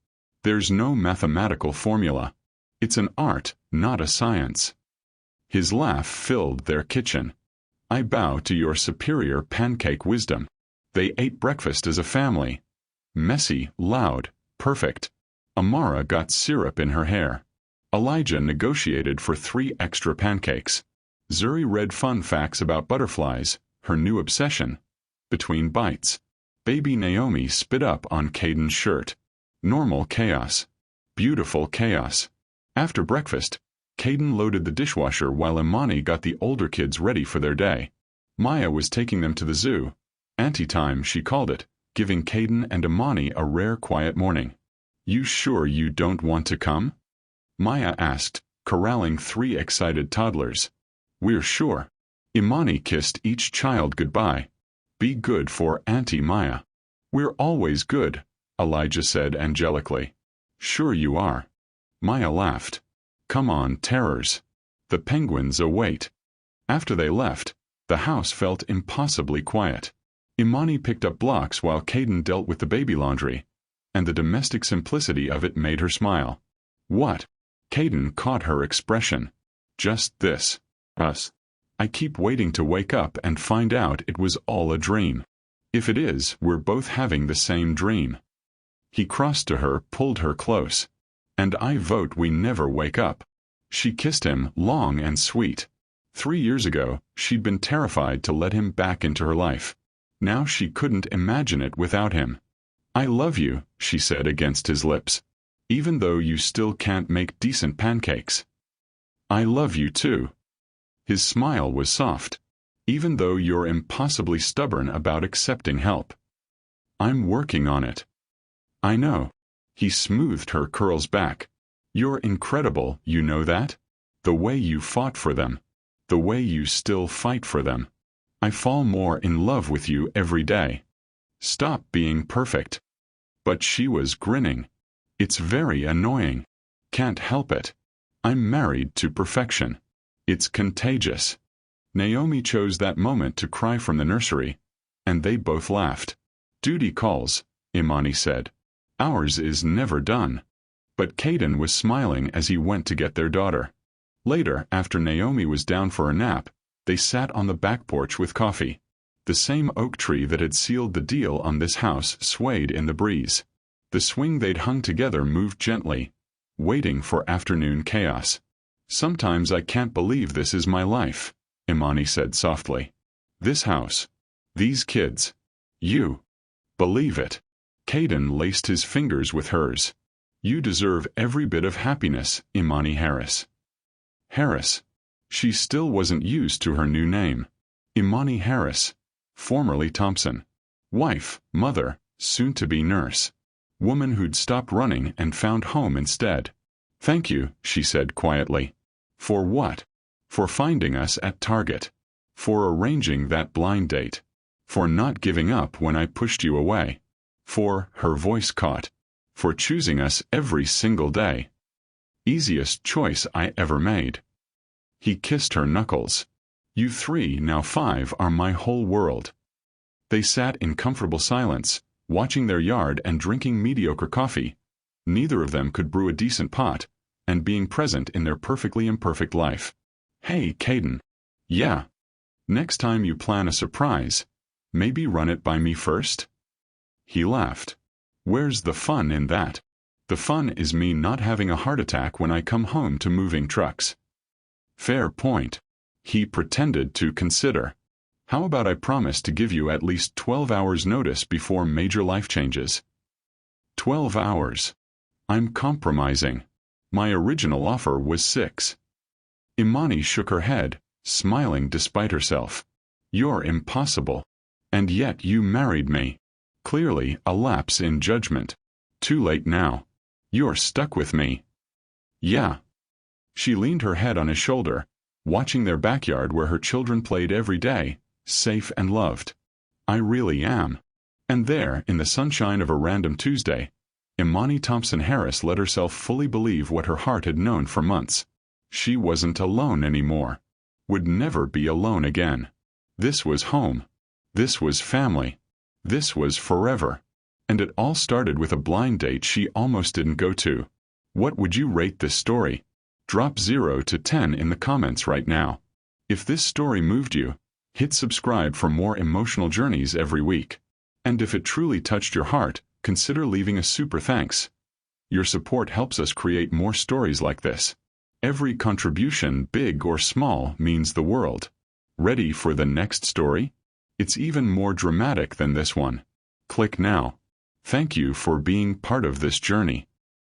"There's no mathematical formula. It's an art, not a science." His laugh filled their kitchen. "I bow to your superior pancake wisdom." They ate breakfast as a family. Messy, loud, perfect. Amara got syrup in her hair. Elijah negotiated for 3 extra pancakes. Zuri read fun facts about butterflies, her new obsession. Between bites, baby Naomi spit up on Kaden's shirt. Normal chaos. Beautiful chaos. After breakfast, Kaden loaded the dishwasher while Imani got the older kids ready for their day. Maya was taking them to the zoo. Auntie time, she called it, giving Kaden and Imani a rare quiet morning. "You sure you don't want to come?" Maya asked, corralling 3 excited toddlers. "We're sure." Imani kissed each child goodbye. "Be good for Auntie Maya." "We're always good," Elijah said angelically. "Sure you are." Maya laughed. "Come on, terrors. The penguins await." After they left, the house felt impossibly quiet. Imani picked up blocks while Kaden dealt with the baby laundry, and the domestic simplicity of it made her smile. "What?" Kaden caught her expression. "Just this. Us. I keep waiting to wake up and find out it was all a dream. If it is, we're both having the same dream." He crossed to her, pulled her close. "And I vote we never wake up." She kissed him, long and sweet. 3 years ago, she'd been terrified to let him back into her life. Now she couldn't imagine it without him. "I love you," she said against his lips. "Even though you still can't make decent pancakes." "I love you too." His smile was soft. "Even though you're impossibly stubborn about accepting help." "I'm working on it." "I know." He smoothed her curls back. "You're incredible, you know that? The way you fought for them. The way you still fight for them. I fall more in love with you every day. Stop being perfect." But she was grinning. "It's very annoying. Can't help it. I'm married to perfection. It's contagious." Naomi chose that moment to cry from the nursery, and they both laughed. "Duty calls," Imani said. "Ours is never done." But Kaden was smiling as he went to get their daughter. Later, after Naomi was down for a nap, they sat on the back porch with coffee. The same oak tree that had sealed the deal on this house swayed in the breeze. The swing they'd hung together moved gently, waiting for afternoon chaos. "Sometimes I can't believe this is my life," Imani said softly. "This house. These kids. You. Believe it." Kaden laced his fingers with hers. "You deserve every bit of happiness, Imani Harris." Harris. She still wasn't used to her new name. Imani Harris, formerly Thompson. Wife, mother, soon-to-be nurse. Woman who'd stopped running and found home instead. "Thank you," she said quietly. "For what?" "For finding us at Target. For arranging that blind date. For not giving up when I pushed you away. For," her voice caught, "for choosing us every single day. Easiest choice I ever made." He kissed her knuckles. "You 3, now 5, are my whole world." They sat in comfortable silence, watching their yard and drinking mediocre coffee. Neither of them could brew a decent pot, and being present in their perfectly imperfect life. "Hey, Kaden." "Yeah." "Next time you plan a surprise, maybe run it by me first?" He laughed. "Where's the fun in that? The fun is me not having a heart attack when I come home to moving trucks." "Fair point." He pretended to consider. "How about I promise to give you at least 12 hours notice before major life changes?" 12 hours. I'm compromising. My original offer was 6. Imani shook her head, smiling despite herself. "You're impossible. And yet you married me." Clearly a lapse in judgment. "Too late now. You're stuck with me." "Yeah." She leaned her head on his shoulder, watching their backyard where her children played every day, safe and loved. "I really am." And there, in the sunshine of a random Tuesday, Imani Thompson Harris let herself fully believe what her heart had known for months. She wasn't alone anymore. Would never be alone again. This was home. This was family. This was forever. And it all started with a blind date she almost didn't go to. What would you rate this story? Drop 0 to 10 in the comments right now. If this story moved you, hit subscribe for more emotional journeys every week. And if it truly touched your heart, consider leaving a super thanks. Your support helps us create more stories like this. Every contribution, big or small, means the world. Ready for the next story? It's even more dramatic than this one. Click now. Thank you for being part of this journey.